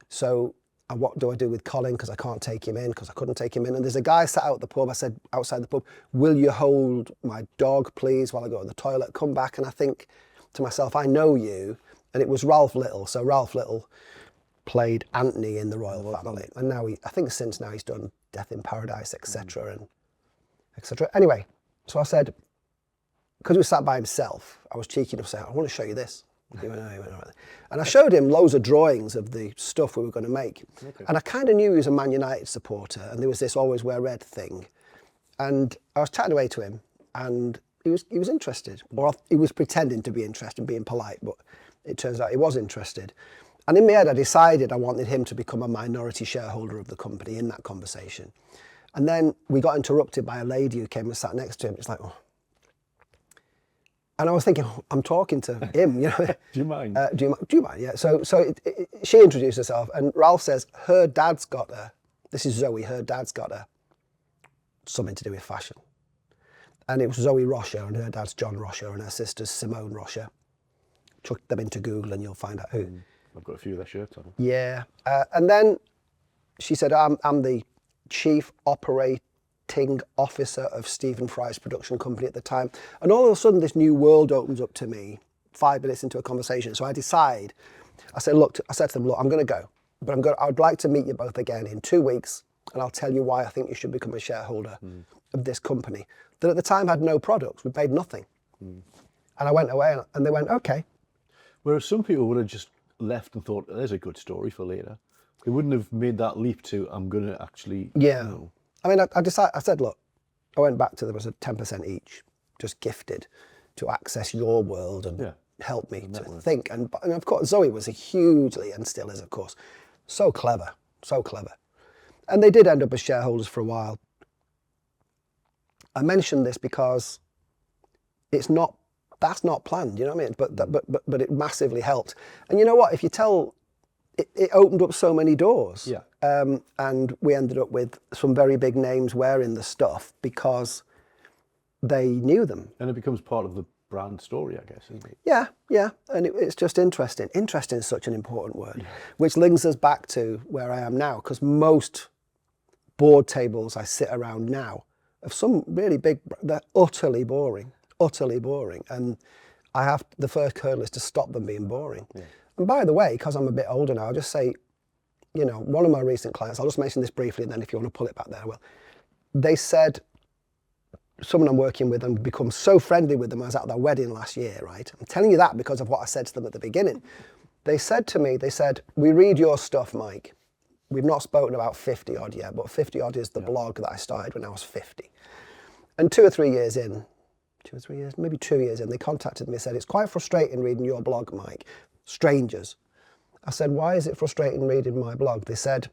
So what do I do with Colin? Because I can't take him in, because I couldn't take him in. And there's a guy sat out the pub. I said, outside the pub, will you hold my dog, please, while I go to the toilet? Come back. And I think to myself, I know you. And it was Ralph Little. So Ralph Little played Anthony in the Royal Family. And now I think since now he's done Death in Paradise, etc. and etc. Anyway, so I said, because he was sat by himself, I was cheeky enough to say, I want to show you this. He went, all right. And I showed him loads of drawings of the stuff we were going to make. Okay. And I kind of knew he was a Man United supporter, and there was this always wear red thing. And I was chatting away to him, and he was interested. Or he was pretending to be interested, being polite, but it turns out he was interested. And in my head, I decided I wanted him to become a minority shareholder of the company in that conversation. And then we got interrupted by a lady who came and sat next to him. It's like, oh. And I was thinking, I'm talking to him, Do you mind? Do you mind? Yeah. So she introduced herself, and Ralph says her dad's got her. This is Zoe. Her dad's got her something to do with fashion, and it was Zoe Rocher, and her dad's John Rocher, and her sister's Simone Rocher. Chuck them into Google, and you'll find out who. I've got a few of their shirts on. Yeah, and then she said, I'm the chief operating officer of Stephen Fry's production company at the time. And all of a sudden this new world opens up to me 5 minutes into a conversation. So I said to them, look, I'm going to go, but I'd like to meet you both again in 2 weeks, and I'll tell you why I think you should become a shareholder of this company that at the time had no products. We paid nothing. And I went away, and they went, okay. Whereas some people would have just left and thought, there's a good story for later. They wouldn't have made that leap to, I'm going to actually, yeah. I mean, I said, look, I went back to there was a 10% each, just gifted to access your world and help me to think. And of course, Zoe was hugely, and still is, of course, so clever. And they did end up as shareholders for a while. I mentioned this because that's not planned, you know what I mean? But it massively helped. And you know what? If you tell, it opened up so many doors. Yeah. And we ended up with some very big names wearing the stuff because they knew them. And it becomes part of the brand story, I guess, isn't it? Yeah. And it's just interesting. Interesting is such an important word, which links us back to where I am now, because most board tables I sit around now of some really big, they're utterly boring. And I have, the first hurdle is to stop them being boring. Yeah. And by the way, because I'm a bit older now, I'll just say, one of my recent clients, I'll just mention this briefly, and then if you want to pull it back there, I will. They said, someone I'm working with, and become so friendly with them, I was at their wedding last year, right? I'm telling you that because of what I said to them at the beginning. They said to me, we read your stuff, Mike, we've not spoken about 50 odd yet, but 50 odd is the blog that I started when I was 50. And 2 or 3 years in, maybe 2 years in, they contacted me and said, it's quite frustrating reading your blog, Mike. Strangers. I said, why is it frustrating reading my blog? They said,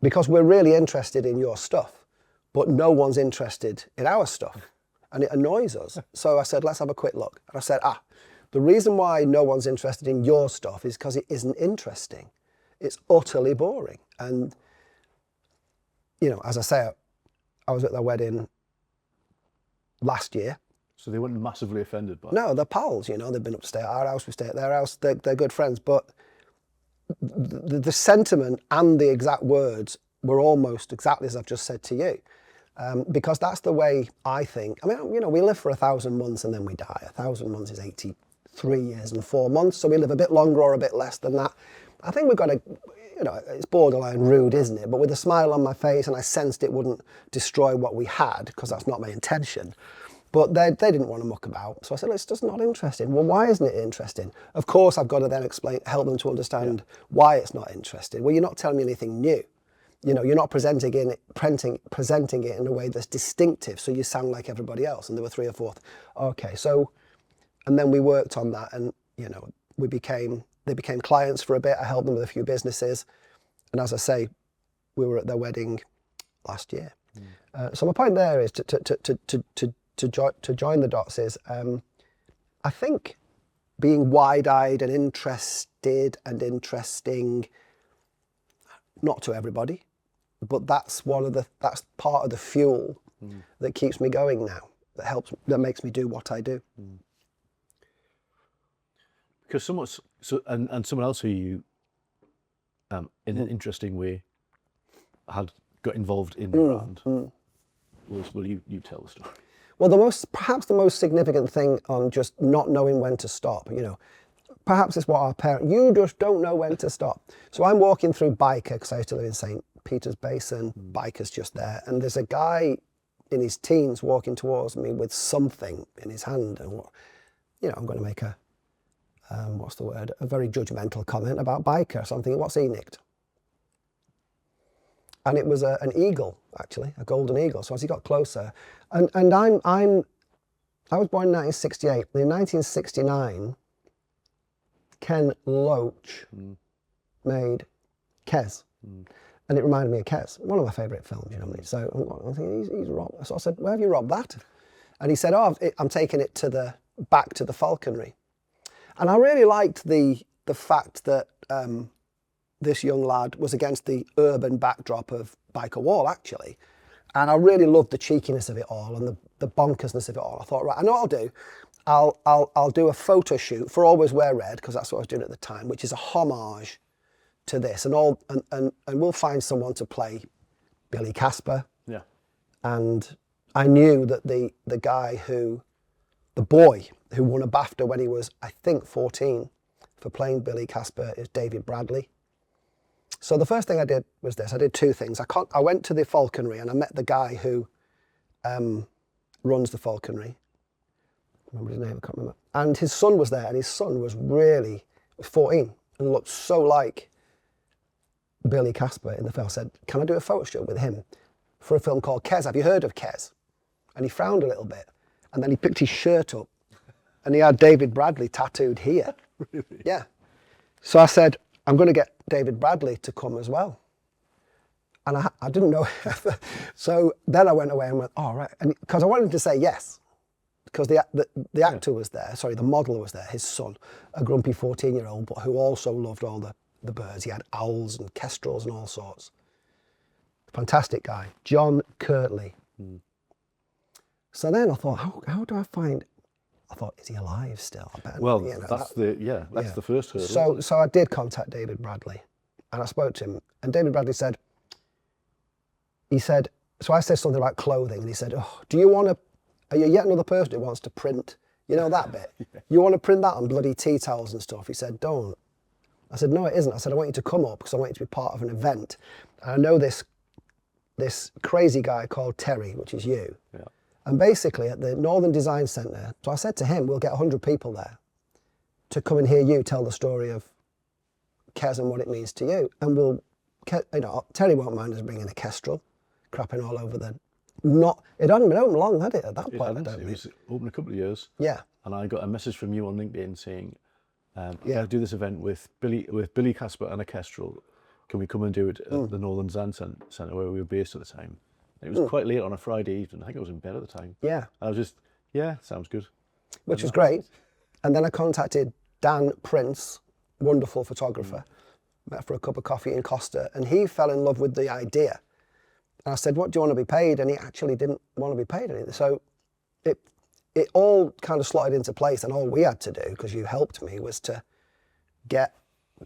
because we're really interested in your stuff, but no one's interested in our stuff. And it annoys us. So I said, let's have a quick look. And I said, the reason why no one's interested in your stuff is because it isn't interesting. It's utterly boring. And, you know, as I say, I was at their wedding last year. So they weren't massively offended by it? No, they're pals, you know. They've been up to stay at our house, we stay at their house. They're good friends. But the sentiment and the exact words were almost exactly as I've just said to you. Because that's the way I think. I mean, you know, we live for 1,000 months and then we die. 1,000 months is 83 years and 4 months. So we live a bit longer or a bit less than that. I think we've got to, you know, it's borderline rude, isn't it? But with a smile on my face, and I sensed it wouldn't destroy what we had, because that's not my intention. But they didn't want to muck about. So I said, it's just not interesting. Well, why isn't it interesting? Of course, I've got to then help them to understand why it's not interesting. Well, you're not telling me anything new. You know, you're not presenting it in a way that's distinctive, so you sound like everybody else. And there were 3 or 4. Okay, so, and then we worked on that, and, you know, they became clients for a bit. I helped them with a few businesses. And as I say, we were at their wedding last year. So my point there is to join the dots is, I think being wide-eyed and interested and interesting, not to everybody, but that's part of the fuel that keeps me going now, that makes me do what I do. Because someone else who you, in an interesting way, had got involved in the brand was, well, you tell the story. Well, perhaps the most significant thing on just not knowing when to stop, you know, perhaps it's what our parents, you just don't know when to stop. So I'm walking through Biker, because I used to live in St. Peter's Basin, Biker's just there, and there's a guy in his teens walking towards me with something in his hand, and, you know, I'm going to make a very judgmental comment about Biker. So I'm thinking, what's he nicked? And it was an eagle, actually, a golden eagle. So as he got closer, and I was born in 1968. In 1969, Ken Loach made Kes. And it reminded me of Kes, one of my favourite films, you know what I mean? So I'm thinking, he's robbed. So I said, where have you robbed that? And he said, I'm taking it back to the falconry. And I really liked the fact that this young lad was against the urban backdrop of Biker Wall, actually. And I really loved the cheekiness of it all and the bonkersness of it all. I thought, right, I know what I'll do. I'll do a photo shoot for Always Wear Red, because that's what I was doing at the time, which is a homage to this. And we'll find someone to play Billy Casper. Yeah. And I knew that the boy who won a BAFTA when he was, I think, 14 for playing Billy Casper is David Bradley. So the first thing I did was this. I did 2 things. I went to the falconry and I met the guy who runs the falconry. I remember his name, I can't remember. And his son was there, and his son was 14 and looked so like Billy Casper in the film. I said, can I do a photo shoot with him for a film called Kes? Have you heard of Kes? And he frowned a little bit. And then he picked his shirt up and he had David Bradley tattooed here. Really? Yeah. So I said, I'm going to get David Bradley to come as well. And I didn't know. So then I went away and went, all right. And because I wanted to say yes, because the actor was there, sorry, the model was there, his son, a grumpy 14-year-old, but who also loved all the birds. He had owls and kestrels and all sorts. Fantastic guy, John Kirtley. So then I thought, how do I find? I thought, is he alive still? I bet. Well, you know, that's the first hurdle. So I did contact David Bradley, and I spoke to him, and David Bradley said, so I said something about clothing, and he said, oh, are you yet another person who wants to print, you know, that bit? Yeah. You want to print that on bloody tea towels and stuff? He said, don't. I said, no, it isn't. I said, I want you to come up because I want you to be part of an event. And I know this crazy guy called Terry, which is you. Yeah. And basically at the Northern Design Centre, so I said to him, we'll get 100 people there to come and hear you tell the story of Kes and what it means to you. And Terry won't mind us bringing a Kestrel, crapping all over the. It hadn't been open long, had it? At that point, It was open a couple of years. Yeah. And I got a message from you on LinkedIn saying, I do this event with Billy Casper and a Kestrel. Can we come and do it at the Northern Zan Centre where we were based at the time? And it was quite late on a Friday evening. I think I was in bed at the time. Yeah. I was just, sounds good. Which was great. And then I contacted Dan Prince, wonderful photographer, met for a cup of coffee in Costa, and he fell in love with the idea. And I said, what do you want to be paid? And he actually didn't want to be paid anything. So it all kind of slotted into place, and all we had to do, because you helped me, was to get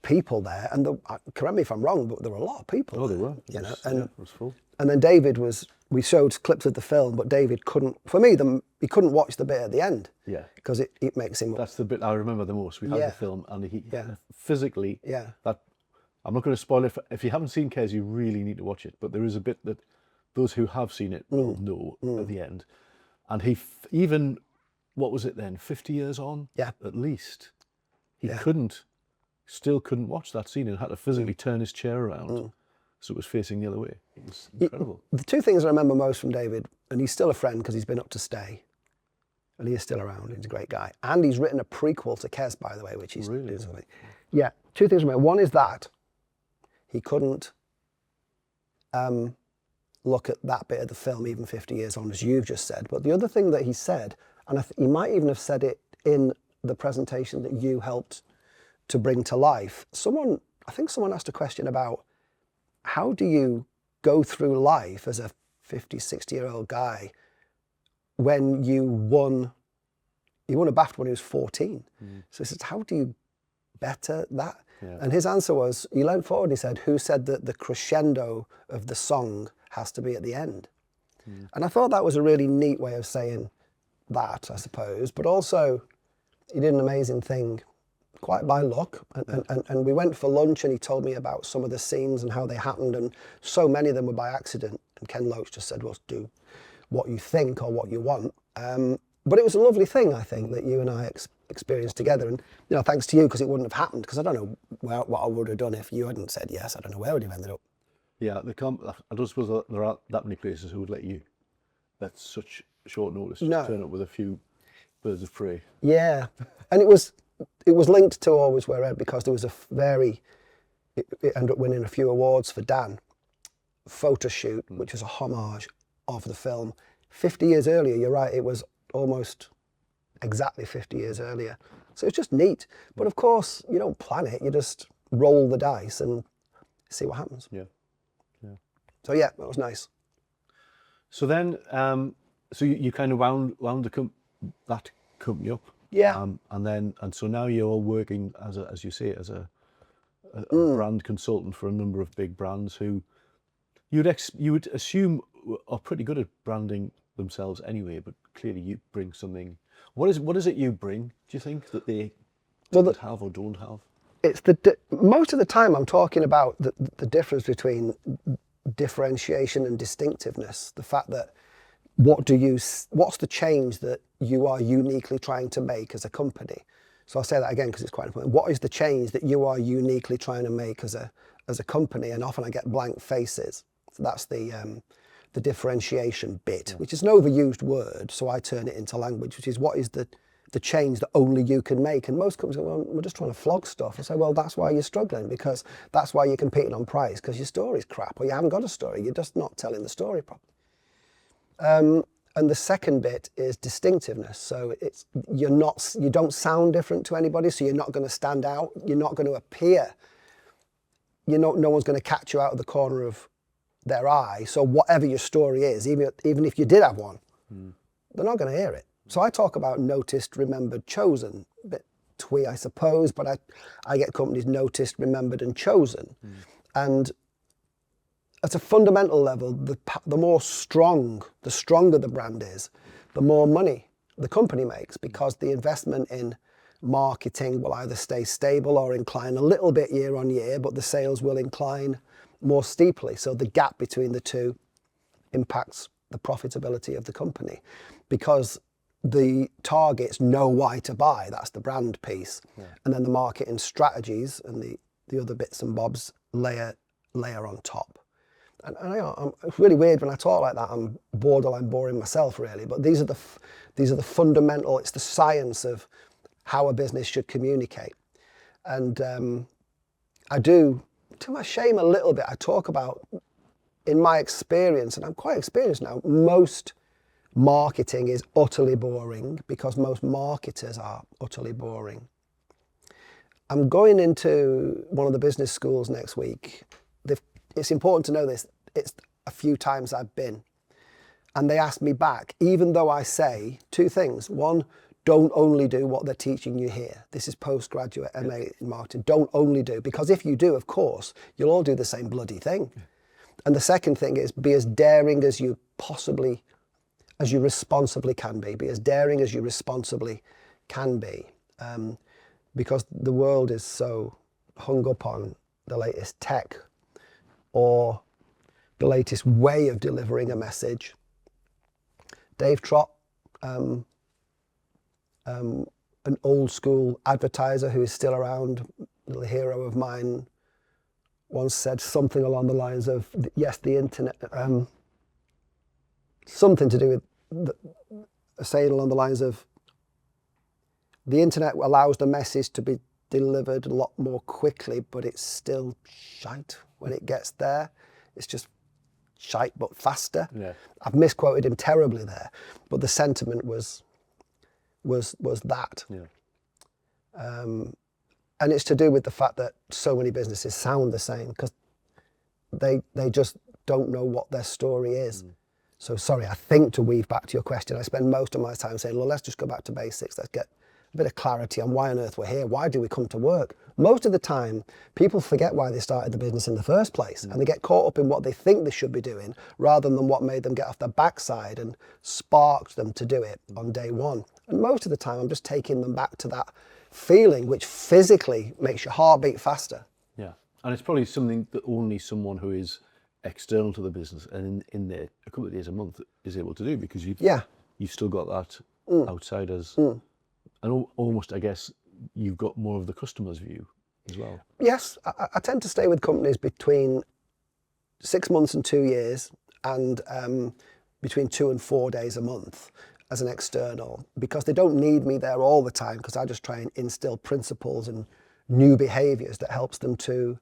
people there. And correct me if I'm wrong, but there were a lot of people. Oh, there were. And it was full. And then David we showed clips of the film, but David couldn't, for me, he couldn't watch the bit at the end. Yeah. Because it makes him. That's the bit I remember the most. We had the film, and he physically. Yeah. That I'm not going to spoil it. If you haven't seen Kes, you really need to watch it. But there is a bit that those who have seen it will know at the end. And he even, what was it then? 50 years on. Yeah. At least, he still couldn't watch that scene and had to physically turn his chair around. So it was facing the other way. It was incredible. The two things I remember most from David, and he's still a friend because he's been up to stay, and he is still around. He's a great guy, and he's written a prequel to Kes, by the way, which is really. Yeah, two things I remember. One is that he couldn't look at that bit of the film even 50 years on, as you've just said. But the other thing that he said, and he might even have said it in the presentation that you helped to bring to life. I think someone asked a question about, how do you go through life as a 50, 60-year-old guy when you won a BAFTA when he was 14? So he says, how do you better that? Yeah. And his answer was, he leaned forward and he said, who said that the crescendo of the song has to be at the end? And I thought that was a really neat way of saying that, I suppose. But also, he did an amazing thing quite by luck, and we went for lunch, and he told me about some of the scenes and how they happened, and so many of them were by accident. And Ken Loach just said, well, do what you think or what you want. But it was a lovely thing, I think, that you and I experienced together, and thanks to you, because it wouldn't have happened, because I don't know what I would have done if you hadn't said yes. I don't know where would have ended up. Yeah, I don't suppose there aren't that many places who would let you, at such short notice, turn up with a few birds of prey. Yeah, and it was linked to Always Wear Red, because there was it ended up winning a few awards for Dan. Photo shoot, which was a homage of the film. 50 years earlier, you're right, it was almost exactly 50 years earlier. So it's just neat. But of course, you don't plan it, you just roll the dice and see what happens. Yeah. So yeah, that was nice. So then, so you kind of wound that company up. Yeah. And so now you're working as you say, as a brand consultant for a number of big brands who you would assume are pretty good at branding themselves anyway, but clearly you bring something. What is it you bring, do you think, that they don't have or don't have? It's most of the time I'm talking about the difference between differentiation and distinctiveness. The fact that what's the change that you are uniquely trying to make as a company? So I'll say that again because it's quite important. What is the change that you are uniquely trying to make as a company? And often I get blank faces. So that's the differentiation bit, which is an overused word. So I turn it into language, which is what is the change that only you can make. And most companies go, well, we're just trying to flog stuff. I say, well, that's why you're struggling, because that's why you're competing on price, because your story's crap, or you haven't got a story. You're just not telling the story properly. And the second bit is distinctiveness. So you don't sound different to anybody, so you're not going to stand out. You're not going to appear. No one's going to catch you out of the corner of their eye. So whatever your story is, even if you did have one, they're not going to hear it. So I talk about noticed, remembered, chosen. A bit twee, I suppose, but I get companies noticed, remembered, and chosen. And at a fundamental level, the stronger the brand is, the more money the company makes, because the investment in marketing will either stay stable or incline a little bit year on year, but the sales will incline more steeply. So the gap between the two impacts the profitability of the company, because the targets know why to buy. That's the brand piece. And then the marketing strategies and the the other bits and bobs layer on top. And it's really weird when I talk like that. I'm borderline boring myself, really. But these are the fundamental. It's the science of how a business should communicate. And I do, to my shame a little bit, I talk about, in my experience, and I'm quite experienced now, most marketing is utterly boring because most marketers are utterly boring. I'm going into one of the business schools next week. It's important to know this. It's a few times I've been. And they asked me back, even though I say two things. One, don't only do what they're teaching you here. This is postgraduate MA in marketing. Don't only do, because if you do, of course, you'll all do the same bloody thing. And the second thing is be as daring as you responsibly can be. Be as daring as you responsibly can be. Because the world is so hung up on the latest tech or the latest way of delivering a message. Dave Trott, an old school advertiser who is still around, a little hero of mine, once said something along the lines of, yes, the internet, something to do with saying along the lines of, the internet allows the message to be delivered a lot more quickly, but it's still shite when it gets there. It's just shite, but faster. Yeah. I've misquoted him terribly there, but the sentiment was that. Yeah. And it's to do with the fact that so many businesses sound the same because they just don't know what their story is. So sorry, I think to weave back to your question, I spend most of my time saying, well, let's just go back to basics. Let's get a bit of clarity on why on earth we're here. Why do we come to work? Most of the time, people forget why they started the business in the first place, and they get caught up in what they think they should be doing rather than what made them get off their backside and sparked them to do it on day one. And most of the time, I'm just taking them back to that feeling which physically makes your heart beat faster. Yeah, and it's probably something that only someone who is external to the business and in there a couple of days a month is able to do, because you've still got that outsiders. And almost, I guess, you've got more of the customer's view as well. Yes, I tend to stay with companies between 6 months and 2 years, and between 2 and 4 days a month as an external, because they don't need me there all the time, because I just try and instill principles and new behaviours that helps them to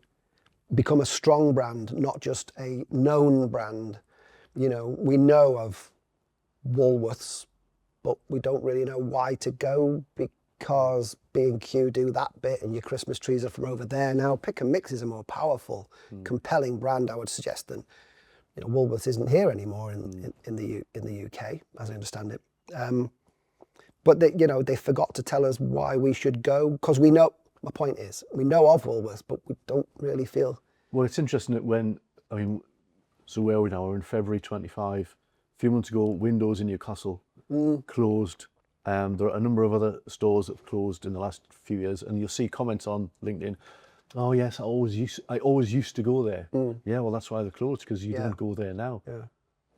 become a strong brand, not just a known brand. You know, we know of Woolworths, but we don't really know why to go, because B&Q do that bit and your Christmas trees are from over there now. Pick and Mix is a more powerful, compelling brand, I would suggest, than, you know, Woolworths isn't here anymore in the UK, as I understand it. But they forgot to tell us why we should go, because we know, my point is, we know of Woolworths, but we don't really feel. Well, it's interesting that so where are we now? We're in February 25. A few months ago, Windows in Newcastle closed. There are a number of other stores that have closed in the last few years, and you'll see comments on LinkedIn. Oh yes, I always used to go there. Yeah, well that's why they're closed, because you don't go there now. Yeah.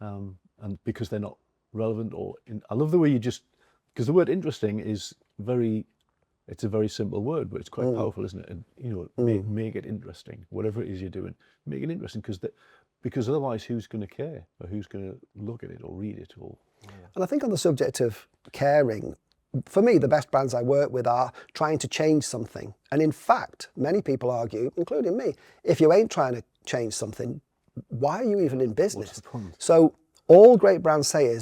And because they're not relevant I love the way because the word interesting is it's a very simple word, but it's quite powerful, isn't it? And make it interesting. Whatever it is you're doing, make it interesting, because otherwise, who's going to care, or who's going to look at it or read it or? And I think on the subject of caring, for me, the best brands I work with are trying to change something. And in fact, many people argue, including me, if you ain't trying to change something, why are you even in business? What's the point? So all great brands say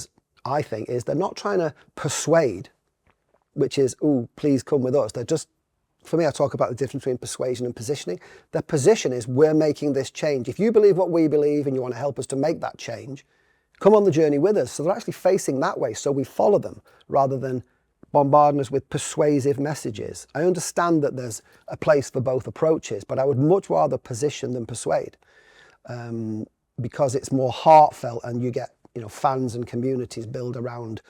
I think, they're not trying to persuade, which is, please come with us. They're just, for me, I talk about the difference between persuasion and positioning. Their position is, we're making this change. If you believe what we believe and you want to help us to make that change, come on the journey with us. So they're actually facing that way. So we follow them rather than bombarding us with persuasive messages. I understand that there's a place for both approaches, but I would much rather position than persuade, because it's more heartfelt, and you get fans and communities build around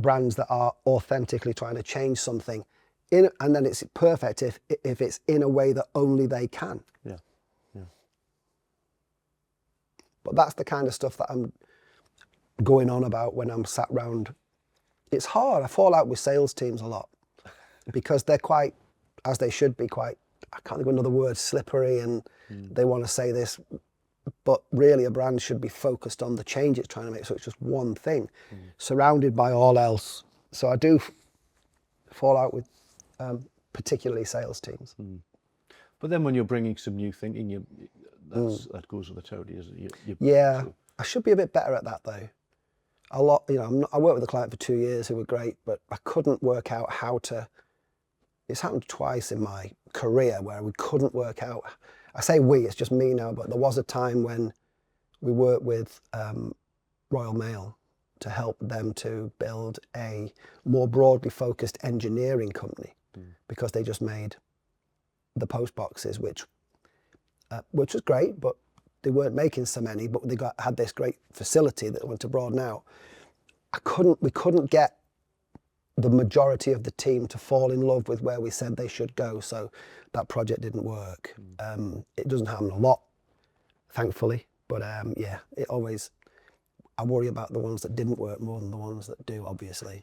brands that are authentically trying to change something, and then it's perfect if it's in a way that only they can. Yeah. But that's the kind of stuff that I'm going on about when I'm sat round. It's hard. I fall out with sales teams a lot because they're quite, as they should be, quite I can't think of another word, slippery, and they want to say this, but really a brand should be focused on the change it's trying to make, so it's just one thing, surrounded by all else. So I do fall out with particularly sales teams. But then when you're bringing some new thinking, that goes with the territory, isn't it? Yeah, I should be a bit better at that though. A lot, you know, I worked with a client for 2 years who were great, but I couldn't work out how to. It's happened twice in my career where we couldn't work out. I say we, it's just me now, but there was a time when we worked with Royal Mail to help them to build a more broadly focused engineering company because they just made the post boxes, which was great, but they weren't making so many, but they had this great facility that went to broaden out. We couldn't get the majority of the team to fall in love with where we said they should go, so that project didn't work. It doesn't happen a lot, thankfully, but yeah, I worry about the ones that didn't work more than the ones that do, obviously.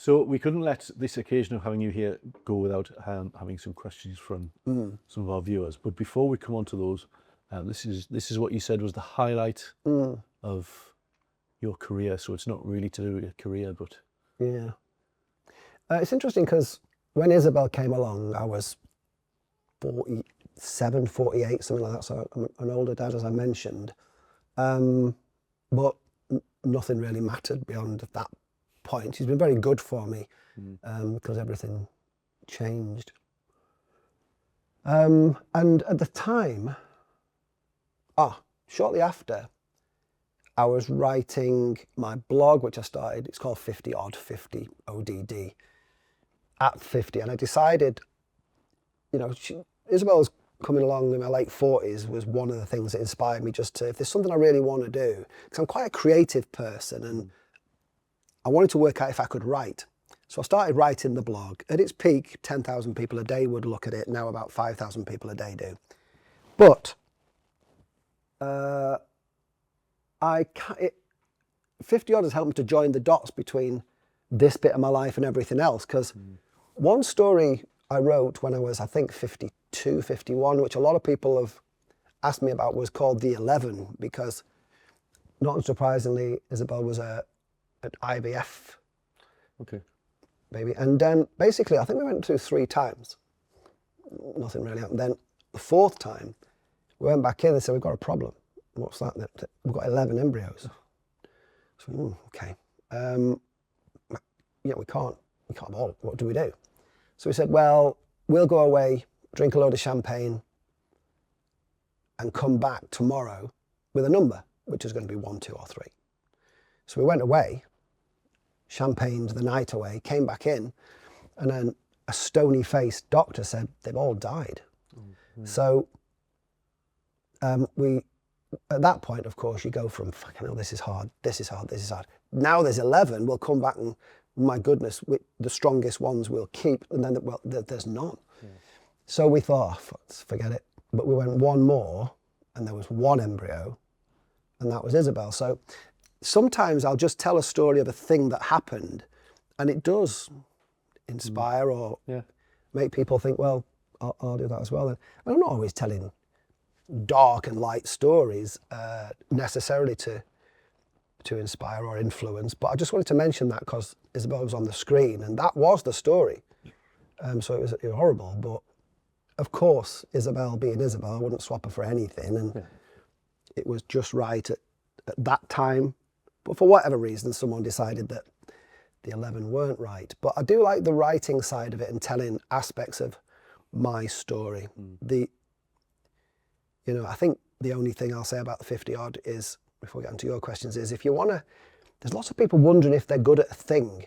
So we couldn't let this occasion of having you here go without having some questions from some of our viewers. But before we come on to those, this is what you said was the highlight of your career. So it's not really to do with your career, but yeah, it's interesting because when Isabel came along, I was 47, 48, something like that. So I'm an older dad, as I mentioned, but nothing really mattered beyond that point. She's been very good for me because everything changed. And at the time, shortly after, I was writing my blog, which I started. It's called 50 ODD, at 50. And I decided, you know, Isabel's coming along in my late 40s was one of the things that inspired me just to, if there's something I really want to do, because I'm quite a creative person and I wanted to work out if I could write. So I started writing the blog. At its peak, 10,000 people a day would look at it. Now about 5,000 people a day do. But 50 odd has helped me to join the dots between this bit of my life and everything else. Because one story I wrote when I was, I think, 52, 51, which a lot of people have asked me about, was called The 11, because not unsurprisingly, Isabel was an IVF baby. And then basically, I think we went through 3 times. Nothing really happened. Then the 4th time, we went back in and said, we've got a problem. What's that? We've got 11 embryos. So, okay. Yeah, we can't have all. What do we do? So we said, well, we'll go away, drink a load of champagne, and come back tomorrow with a number, which is going to be 1, 2, or 3. So we went away, champagned the night away, came back in, and then a stony-faced doctor said they've all died. So at that point, of course, you go from, fucking hell, this is hard, this is hard, this is hard. Now there's 11, we'll come back and, my goodness, the strongest ones we'll keep, and then, well, there's none. So we thought, forget it. But we went one more, and there was 1 embryo, and that was Isabel. So sometimes I'll just tell a story of a thing that happened, and it does inspire or make people think, well, I'll do that as well. And I'm not always telling dark and light stories necessarily to inspire or influence, but I just wanted to mention that because Isabel was on the screen and that was the story. So it was horrible, but of course, Isabel being Isabel, I wouldn't swap her for anything, and it was just right at that time. But for whatever reason, someone decided that the 11 weren't right. But I do like the writing side of it and telling aspects of my story. I think the only thing I'll say about the 50 odd is, before we get into your questions, is if you want to, there's lots of people wondering if they're good at a thing.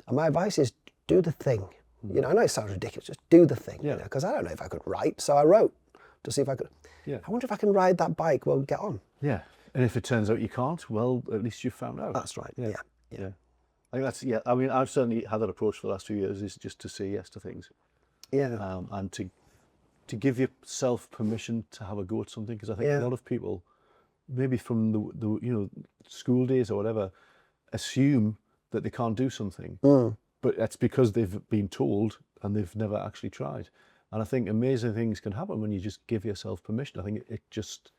And my advice is do the thing. I know it sounds ridiculous, just do the thing. Because I don't know if I could write, so I wrote to see if I could. I wonder if I can ride that bike. Well, get on. Yeah. And if it turns out you can't, well, at least you found out. That's right. Yeah. I think that's, I mean, I've certainly had that approach for the last few years, is just to say yes to things. Yeah. And to give yourself permission to have a go at something, because I think a lot of people, maybe from the school days or whatever, assume that they can't do something, but that's because they've been told and they've never actually tried. And I think amazing things can happen when you just give yourself permission. I think it just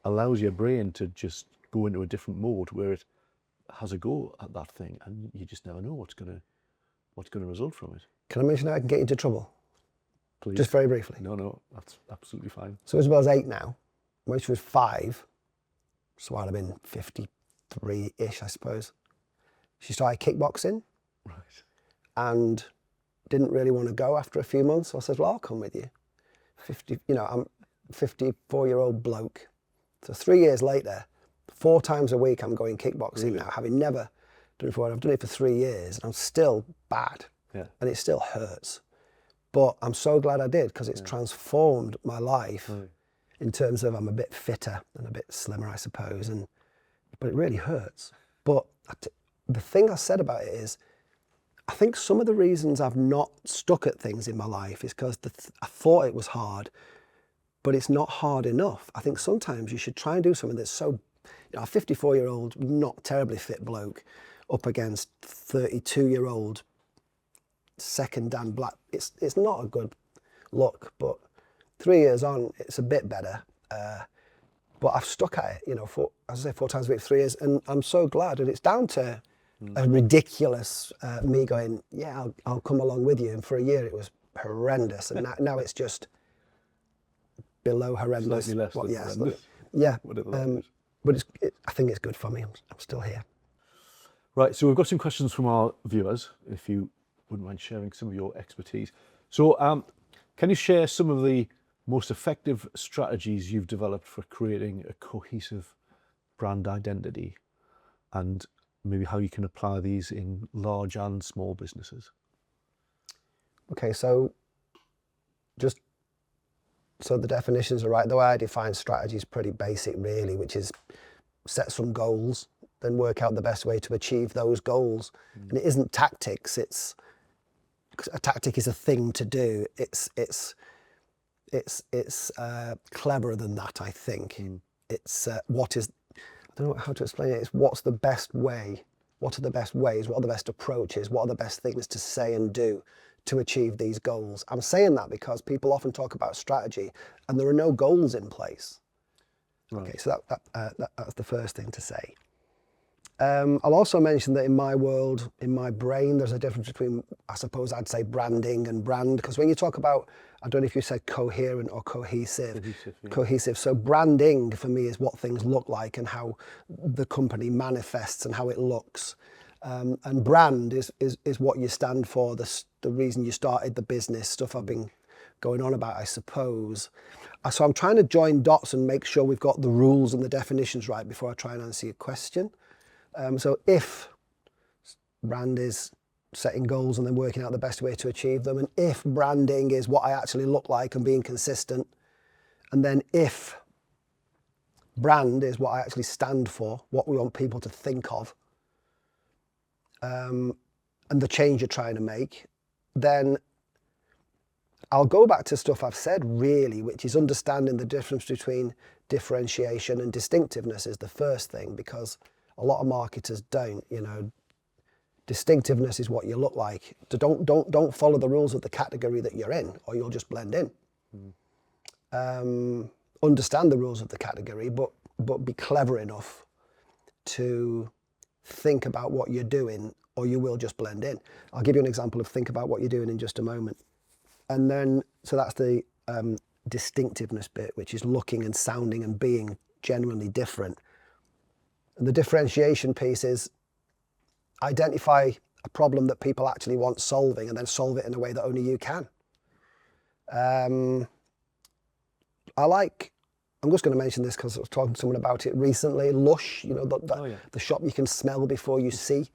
allows your brain to just go into a different mode where it has a go at that thing, and you just never know what's gonna result from it. Can I mention how I can get into trouble? Please. Just very briefly. No, that's absolutely fine. So Isabel's 8 now. When she was 5, so I'd have been 53-ish, I suppose. She started kickboxing. Right. And didn't really want to go after a few months. So I said, well, I'll come with you. I'm a 54-year-old bloke. So 3 years later, 4 times a week I'm going kickboxing now, having never done it before. I've done it for 3 years and I'm still bad. Yeah. And it still hurts. But I'm so glad I did, because it's transformed my life in terms of I'm a bit fitter and a bit slimmer, I suppose. But it really hurts. But the thing I said about it is, I think some of the reasons I've not stuck at things in my life is because I thought it was hard, but it's not hard enough. I think sometimes you should try and do something that's so, a 54-year-old, not terribly fit bloke up against 32-year-old second Dan Black. It's not a good look, but 3 years on, it's a bit better. But I've stuck at it, as I say, 4 times a week, 3 years, and I'm so glad. And it's down to a ridiculous me going, yeah, I'll come along with you. And for a year it was horrendous, and now it's just below horrendous. Slightly less than horrendous. Yeah, Whatever but I think it's good for me. I'm still here. Right, so we've got some questions from our viewers, if you wouldn't mind sharing some of your expertise. So can you share some of the most effective strategies you've developed for creating a cohesive brand identity, and maybe how you can apply these in large and small businesses? Okay, so so the definitions are right. The way I define strategy is pretty basic, really, which is set some goals, then work out the best way to achieve those goals. And it isn't tactics. A tactic is a thing to do. It's cleverer than that, I think. It's I don't know how to explain it. It's what's the best way? What are the best ways? What are the best approaches? What are the best things to say and do to achieve these goals? I'm saying that because people often talk about strategy and there are no goals in place. Right. Okay, so that's the first thing to say. I'll also mention that in my world, in my brain, there's a difference between, I suppose I'd say, branding and brand. Because when you talk about, I don't know if you said coherent or cohesive. Cohesive. So branding for me is what things look like and how the company manifests and how it looks. And brand is what you stand for, the reason you started the business, stuff I've been going on about, I suppose. So I'm trying to join dots and make sure we've got the rules and the definitions right before I try and answer your question. So if brand is setting goals and then working out the best way to achieve them, and if branding is what I actually look like and being consistent, and then if brand is what I actually stand for, what we want people to think of, and the change you're trying to make, then I'll go back to stuff I've said, really, which is understanding the difference between differentiation and distinctiveness is the first thing, because a lot of marketers don't, distinctiveness is what you look like. Don't follow the rules of the category that you're in, or you'll just blend in. Understand the rules of the category, but be clever enough to think about what you're doing, or you will just blend in. I'll give you an example of think about what you're doing in just a moment. And then, so that's the distinctiveness bit, which is looking and sounding and being genuinely different. And the differentiation piece is identify a problem that people actually want solving and then solve it in a way that only you can. I'm just going to mention this because I was talking to someone about it recently. Lush, the shop you can smell before you see.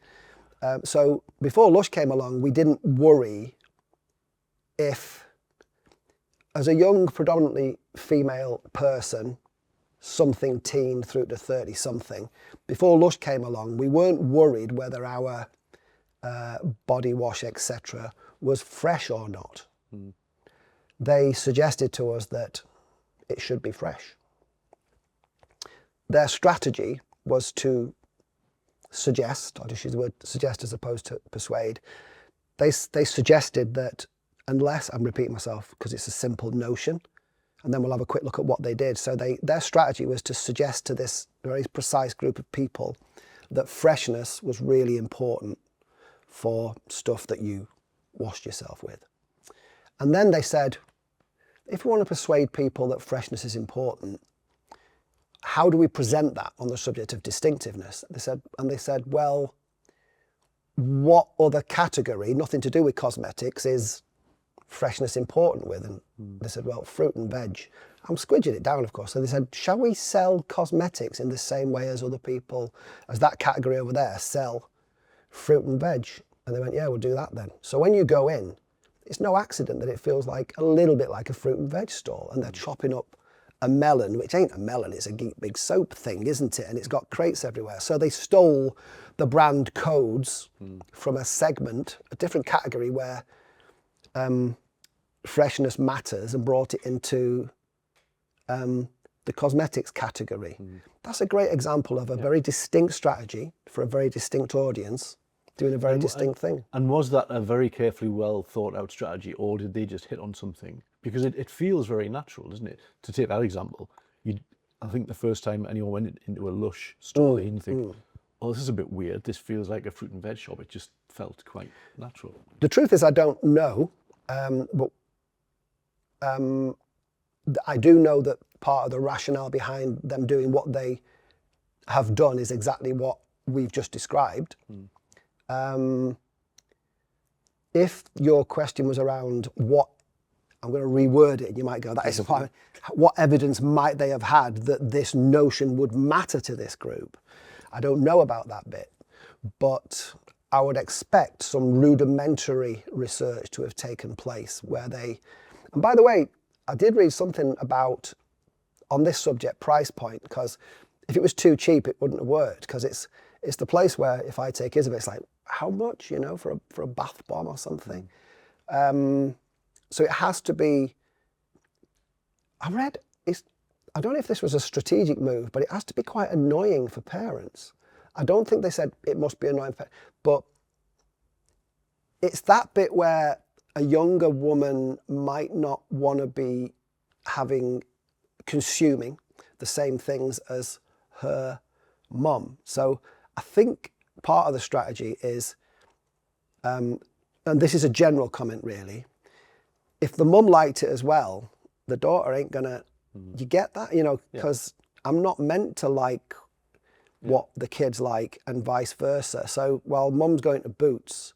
So before Lush came along, we didn't worry if, as a young, predominantly female person, something teen through to 30 something, before Lush came along, we weren't worried whether our body wash, etc., was fresh or not. They suggested to us that it should be fresh. Their strategy was to suggest, I'll just use the word suggest as opposed to persuade, they suggested that unless, I'm repeating myself because it's a simple notion, and then we'll have a quick look at what they did. So their strategy was to suggest to this very precise group of people that freshness was really important for stuff that you washed yourself with. And then they said, if we want to persuade people that freshness is important, how do we present that on the subject of distinctiveness? They said, well, what other category, nothing to do with cosmetics, is freshness important with? And they said, well, fruit and veg. I'm squidging it down, of course. So they said, shall we sell cosmetics in the same way as other people, as that category over there, sell fruit and veg? And they went, yeah, we'll do that then. So when you go in, it's no accident that it feels like a little bit like a fruit and veg stall, and they're chopping up a melon, which ain't a melon, it's a big soap thing, isn't it? And it's got crates everywhere. So they stole the brand codes from a segment, a different category where freshness matters, and brought it into the cosmetics category. That's a great example of a very distinct strategy for a very distinct audience doing a very distinct thing. And was that a very carefully well thought out strategy, or did they just hit on something? Because it feels very natural, doesn't it? To take that example, I think the first time anyone went into a Lush store, you think, oh, this is a bit weird. This feels like a fruit and veg shop. It just felt quite natural. The truth is I don't know, but I do know that part of the rationale behind them doing what they have done is exactly what we've just described. If your question was around what, I'm going to reword it, and you might go, that is fine. What evidence might they have had that this notion would matter to this group? I don't know about that bit, but I would expect some rudimentary research to have taken place where they, and by the way, I did read something about, on this subject, price point, because if it was too cheap, it wouldn't have worked, because it's the place where if I take Isabel, it's like, how much, for a bath bomb or something? So it has to be, I don't know if this was a strategic move, but it has to be quite annoying for parents. I don't think they said it must be annoying, but it's that bit where a younger woman might not want to be consuming the same things as her mum. So I think part of the strategy is, and this is a general comment really, if the mum liked it as well, the daughter ain't gonna, you get that? Because I'm not meant to like what the kids like and vice versa. So while mum's going to Boots,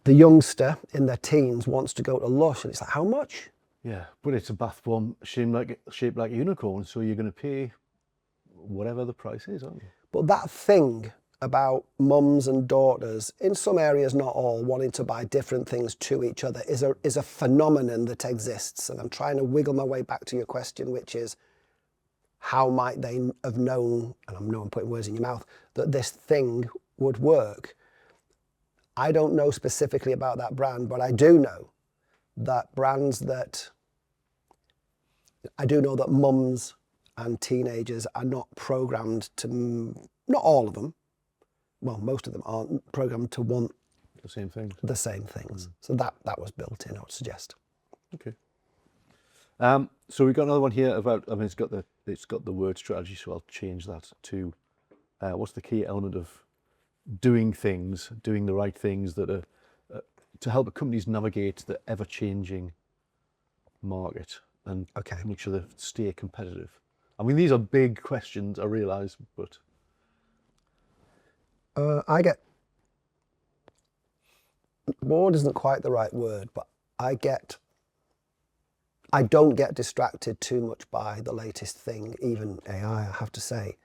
the youngster in their teens wants to go to Lush, and it's like, how much? Yeah, but it's a bath bomb shaped like a unicorn, so you're going to pay whatever the price is, aren't you? But that thing about mums and daughters, in some areas, not all, wanting to buy different things to each other is a phenomenon that exists. And I'm trying to wiggle my way back to your question, which is, how might they have known, and I know I'm putting words in your mouth, that this thing would work? I don't know specifically about that brand, but I do know that I do know that mums and teenagers are not programmed to, not all of them, well, most of them aren't programmed to want the same things. So that was built in, I would suggest. Okay. So we've got another one here about, it's got the word strategy, so I'll change that to what's the key element of doing the right things that are to help companies navigate the ever-changing market and make sure they stay competitive. I mean, these are big questions, I realise, but bored isn't quite the right word, but I don't get distracted too much by the latest thing, even AI, I have to say,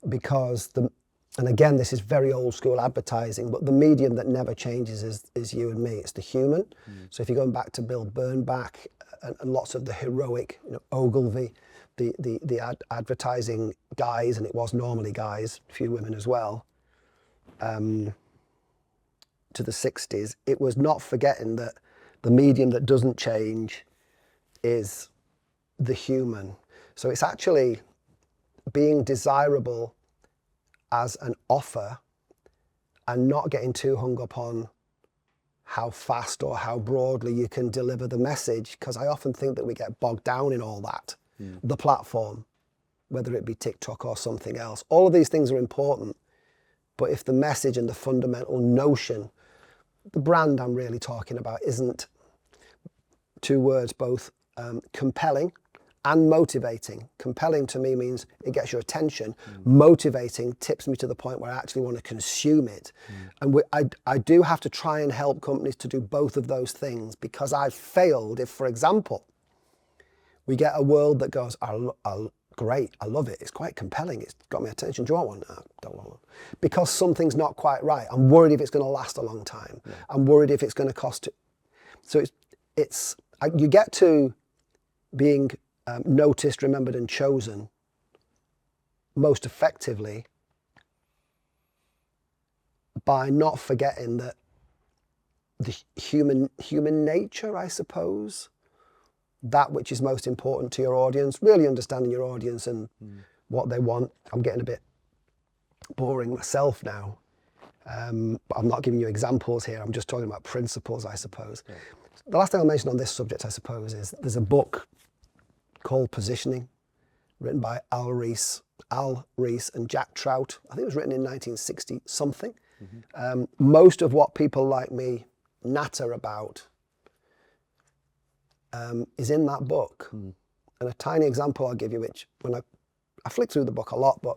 because and again, this is very old school advertising, but the medium that never changes is you and me. It's the human. So if you're going back to Bill Bernbach and lots of the heroic, Ogilvy, the advertising guys, and it was normally guys, a few women as well, to the 60s, it was not forgetting that the medium that doesn't change is the human. So it's actually being desirable as an offer and not getting too hung up on how fast or how broadly you can deliver the message, because I often think that we get bogged down in all that. The platform, whether it be TikTok or something else, all of these things are important. But if the message and the fundamental notion, the brand I'm really talking about, isn't, two words, both compelling and motivating. Compelling to me means it gets your attention. Motivating tips me to the point where I actually want to consume it. And I do have to try and help companies to do both of those things, because I've failed if, for example, we get a world that goes, great, I love it, it's quite compelling, it's got my attention, do you want one? No, don't want one. Because something's not quite right. I'm worried if it's going to last a long time. I'm worried if it's going to cost. So you get to being noticed, remembered and chosen most effectively by not forgetting that the human nature, I suppose, that which is most important to your audience, really understanding your audience and what they want. I'm getting a bit boring myself now, but I'm not giving you examples here. I'm just talking about principles, I suppose. Yeah. The last thing I'll mention on this subject, I suppose, is there's a book called Positioning, written by Al Ries and Jack Trout. I think it was written in 1960 something. Most of what people like me natter about is in that book. And a tiny example I'll give you, which when I flick through the book a lot, but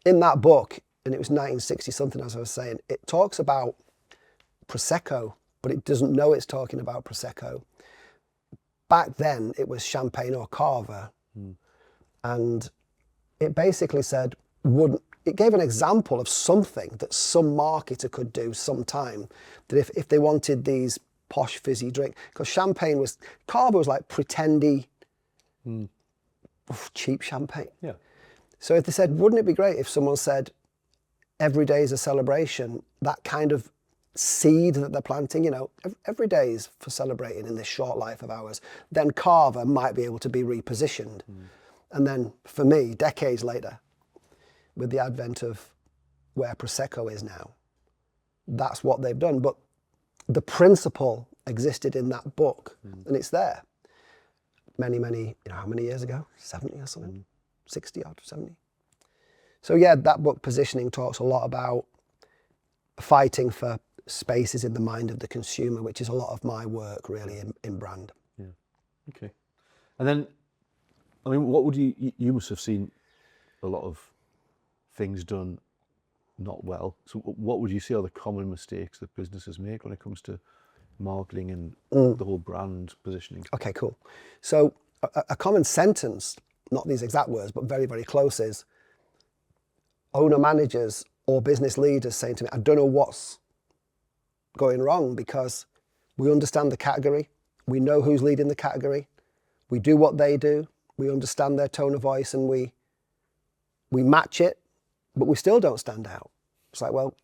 in that book, and it was 1960 something, as I was saying, it talks about Prosecco, but it doesn't know it's talking about Prosecco. Back then it was champagne or cava. And it basically said, it gave an example of something that some marketer could do sometime, that if they wanted these posh fizzy drink, because cava was like pretendy, cheap champagne. Yeah. So if they said, wouldn't it be great if someone said, every day is a celebration, that kind of seed that they're planting, every day is for celebrating in this short life of ours, then cava might be able to be repositioned. And then for me, decades later, with the advent of where Prosecco is now, that's what they've done. But the principle existed in that book, and it's there. Many, how many years ago? 70 or something? 60 odd, 70. So yeah, that book, Positioning, talks a lot about fighting for spaces in the mind of the consumer, which is a lot of my work really in brand. Yeah, okay. And then, I mean, what would you must have seen a lot of things done not well. So what would you say are the common mistakes that businesses make when it comes to marketing and the whole brand positioning? Okay, cool. So a common sentence, not these exact words, but very, very close, is owner managers or business leaders saying to me, I don't know what's going wrong, because we understand the category, we know who's leading the category, we do what they do, we understand their tone of voice, and we match it, but we still don't stand out. It's like, well,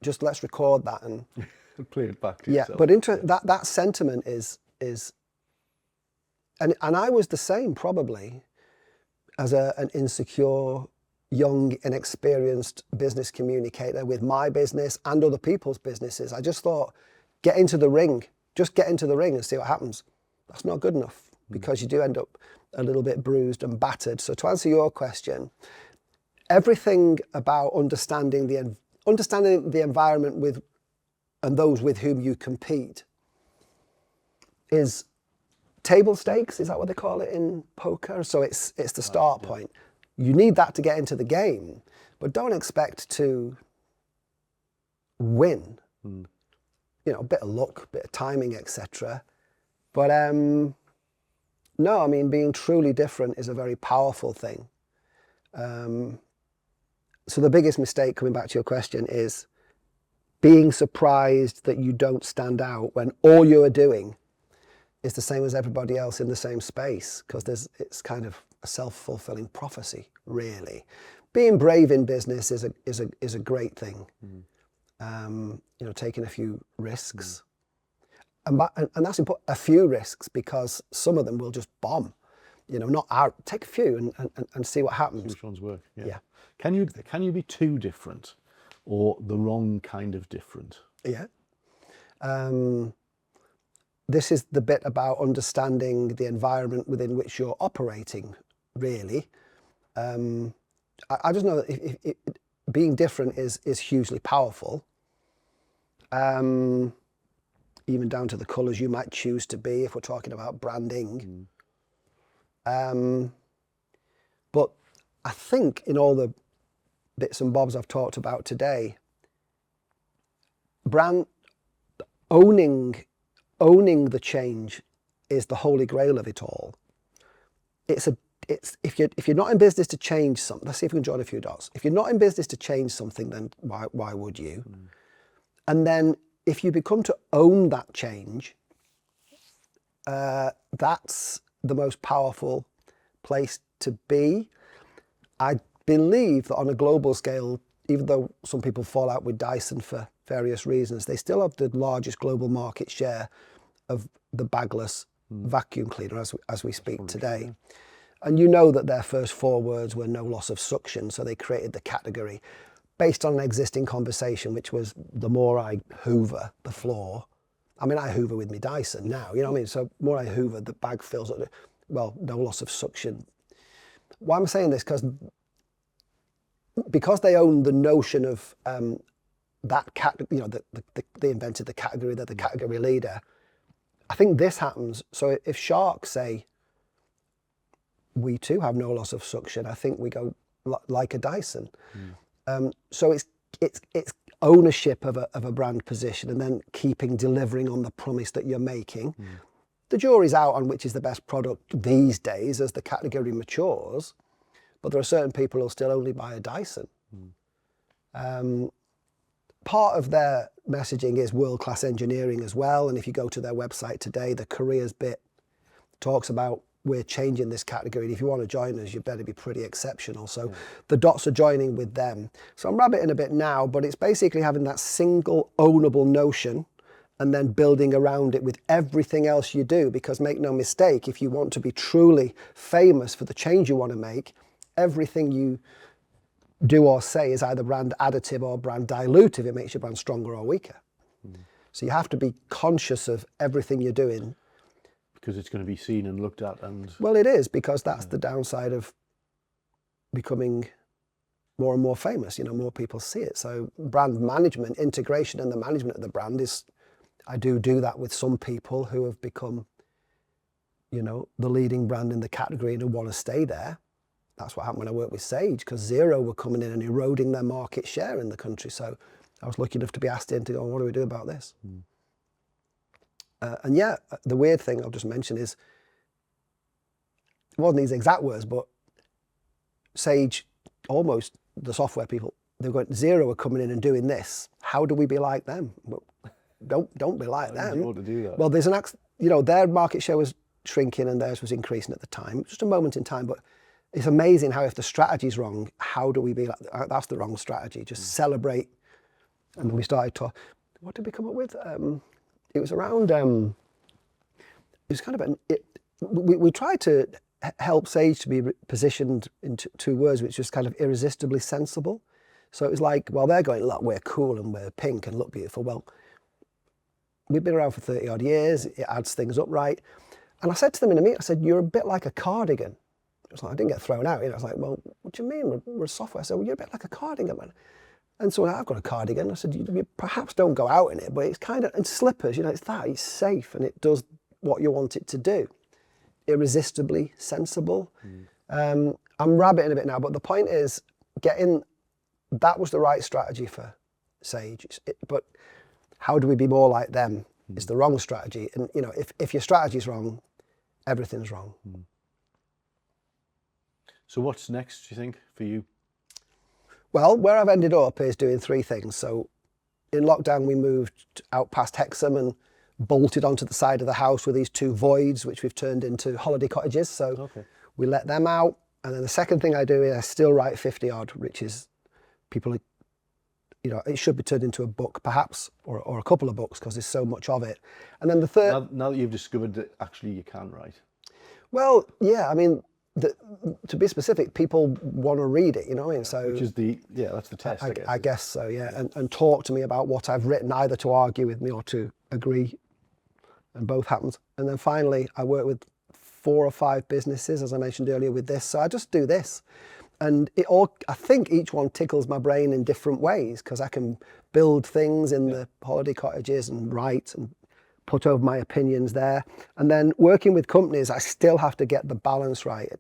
just let's record that and play it back to yourself. But that sentiment is and I was the same probably as an insecure, young, inexperienced business communicator with my business and other people's businesses. I just thought, get into the ring, just get into the ring and see what happens. That's not good enough, because you do end up a little bit bruised and battered. So to answer your question, everything about understanding the environment with and those with whom you compete is table stakes. Is that what they call it in poker? So it's the start point. You need that to get into the game, but don't expect to win. A bit of luck, a bit of timing, etc. But no, I mean, being truly different is a very powerful thing. So the biggest mistake, coming back to your question, is being surprised that you don't stand out when all you're doing is the same as everybody else in the same space, because it's kind of a self-fulfilling prophecy, really. Being brave in business is a great thing. Taking a few risks, and that's important. A few risks, because some of them will just bomb. Not out. Take a few and see what happens. Which ones work? Yeah. Can you be too different, or the wrong kind of different? Yeah. This is the bit about understanding the environment within which you're operating, really. I just know that being different is hugely powerful. Even down to the colours you might choose to be if we're talking about branding. But I think in all the bits and bobs I've talked about today, brand owning the change is the holy grail of it all. It's if you're not in business to change something, let's see if we can join a few dots. If you're not in business to change something, then why would you? And then if you become to own that change, that's the most powerful place to be. I believe that on a global scale, even though some people fall out with Dyson for various reasons, they still have the largest global market share of the bagless vacuum cleaner as we speak today. And you know that their first 4 words were no loss of suction, so they created the category based on an existing conversation, which was the more I hoover the floor, I mean, I hoover with my Dyson now, you know what I mean? So more I hoover, the bag fills up, well, no loss of suction. Why am I saying this? Because they own the notion of that category, you know, they invented the category, they're the category leader. I think this happens. So if Shark say, we too have no loss of suction, I think we go like a Dyson. So it's ownership of a brand position and then delivering on the promise that you're making. The jury's out on which is the best product these days as the category matures, but there are certain people who'll still only buy a Dyson. Part of their messaging is world-class engineering as well, and if you go to their website today, the careers bit talks about we're changing this category, and if you want to join us, you better be pretty exceptional. So the dots are joining with them. So I'm rabbiting a bit now, but it's basically having that single ownable notion and then building around it with everything else you do, because make no mistake, if you want to be truly famous for the change you want to make, everything you do or say is either brand additive or brand dilutive. It makes your brand stronger or weaker. So you have to be conscious of everything you're doing. Because it's going to be seen and looked at and... Well, it is, because that's the downside of becoming more and more famous. You know, more people see it. So brand management, integration and the management of the brand is, I do that with some people who have become, you know, the leading brand in the category and who want to stay there. That's what happened when I worked with Sage, because Zero were coming in and eroding their market share in the country. So I was lucky enough to be asked in to go, what do we do about this? And yeah, the weird thing I'll just mention is, it wasn't these exact words, but Sage, almost the software people, they're going, Zero are coming in and doing this. How do we be like them? Well, don't be like them. You want to do that. Well, there's you know, their market share was shrinking and theirs was increasing at the time. Just a moment in time, but it's amazing how if the strategy's wrong, how do we be like, that's the wrong strategy. Just celebrate. And then we started to, what did we come up with? It was around, it was kind of, we tried to help Sage to be positioned into 2 words, which was kind of irresistibly sensible. So it was like, well, they're going, look, we're cool and we're pink and look beautiful. Well, we've been around for 30 odd years. It adds things up right. And I said to them in a meeting, I said, you're a bit like a cardigan. It was like, I didn't get thrown out. You know, I was like, well, what do you mean? We're software. I said, well, you're a bit like a cardigan, man. And so I've got a cardigan. I said, you perhaps don't go out in it, but it's kind of, and slippers, you know, it's safe and it does what you want it to do. Irresistibly sensible. I'm rabbiting a bit now, but the point is that was the right strategy for Sage. But how do we be more like them? It's the wrong strategy. And, you know, if your strategy's wrong, everything's wrong. So what's next, do you think, for you? Well, where I've ended up is doing 3 things. So in lockdown, we moved out past Hexham and bolted onto the side of the house with these 2 voids, which we've turned into holiday cottages. So we let them out. And then the second thing I do is I still write 50 odd, which is people, you know, it should be turned into a book perhaps, or a couple of books because there's so much of it. And then the third... Now that you've discovered that actually you can write. Well, yeah, I mean, to be specific, people want to read it, you know what I mean? So which is that's the test, I guess so, yeah. And talk to me about what I've written, either to argue with me or to agree, and both happens. And then finally, I work with 4 or 5 businesses, as I mentioned earlier, with this. So I just do this. And it all, I think each one tickles my brain in different ways, because I can build things in the holiday cottages and write and put over my opinions there. And then working with companies, I still have to get the balance right.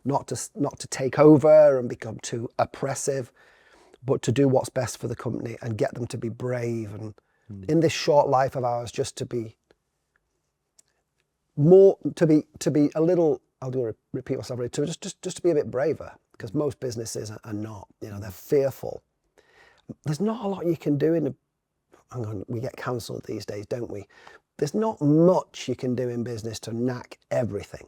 Not to take over and become too oppressive, but to do what's best for the company and get them to be brave. And in this short life of ours, just to be more, to be a little, I'll repeat myself, to just to be a bit braver, because most businesses are not, you know, they're fearful. There's not a lot you can do hang on, we get cancelled these days, don't we? There's not much you can do in business to knack everything.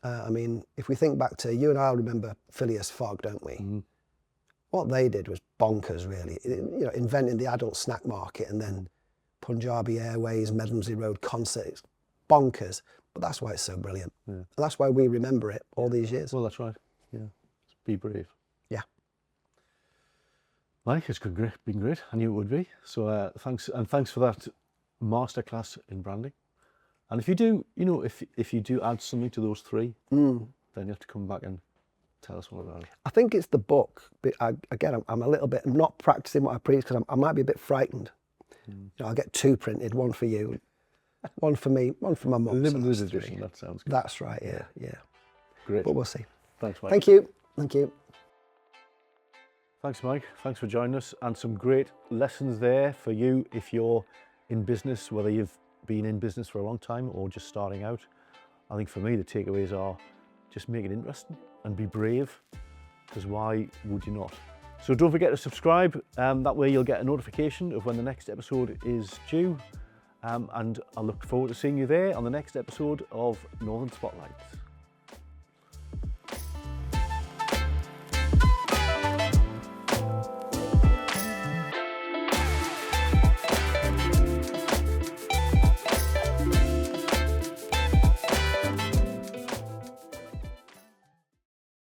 I mean, if we think back to, you and I remember Phileas Fogg, don't we? What they did was bonkers, really. You know, inventing the adult snack market and then Punjabi Airways, Medmsley Road concerts. Bonkers. But that's why it's so brilliant. Yeah. And that's why we remember it all these years. Well, that's right. Yeah. Be brave. Yeah. Mike, it's been great. I knew it would be. So thanks for that masterclass in branding. And if you do, you know, if you do add something to those 3, then you have to come back and tell us all about it. I think it's the book. But again, I'm a little bit, I'm not practicing what I preach, because I might be a bit frightened. You know, I'll get 2 printed, 1 for you, 1 for me, 1 for my mum. Limited edition, that sounds good. That's right, yeah. Great. But we'll see. Thanks, Mike. Thank you. Thank you. Thanks, Mike. Thanks for joining us, and some great lessons there for you if you're in business, whether you've been in business for a long time or just starting out. I think for me, the takeaways are just make it interesting and be brave, because why would you not? So don't forget to subscribe. That way you'll get a notification of when the next episode is due. And I look forward to seeing you there on the next episode of Northern Spotlights.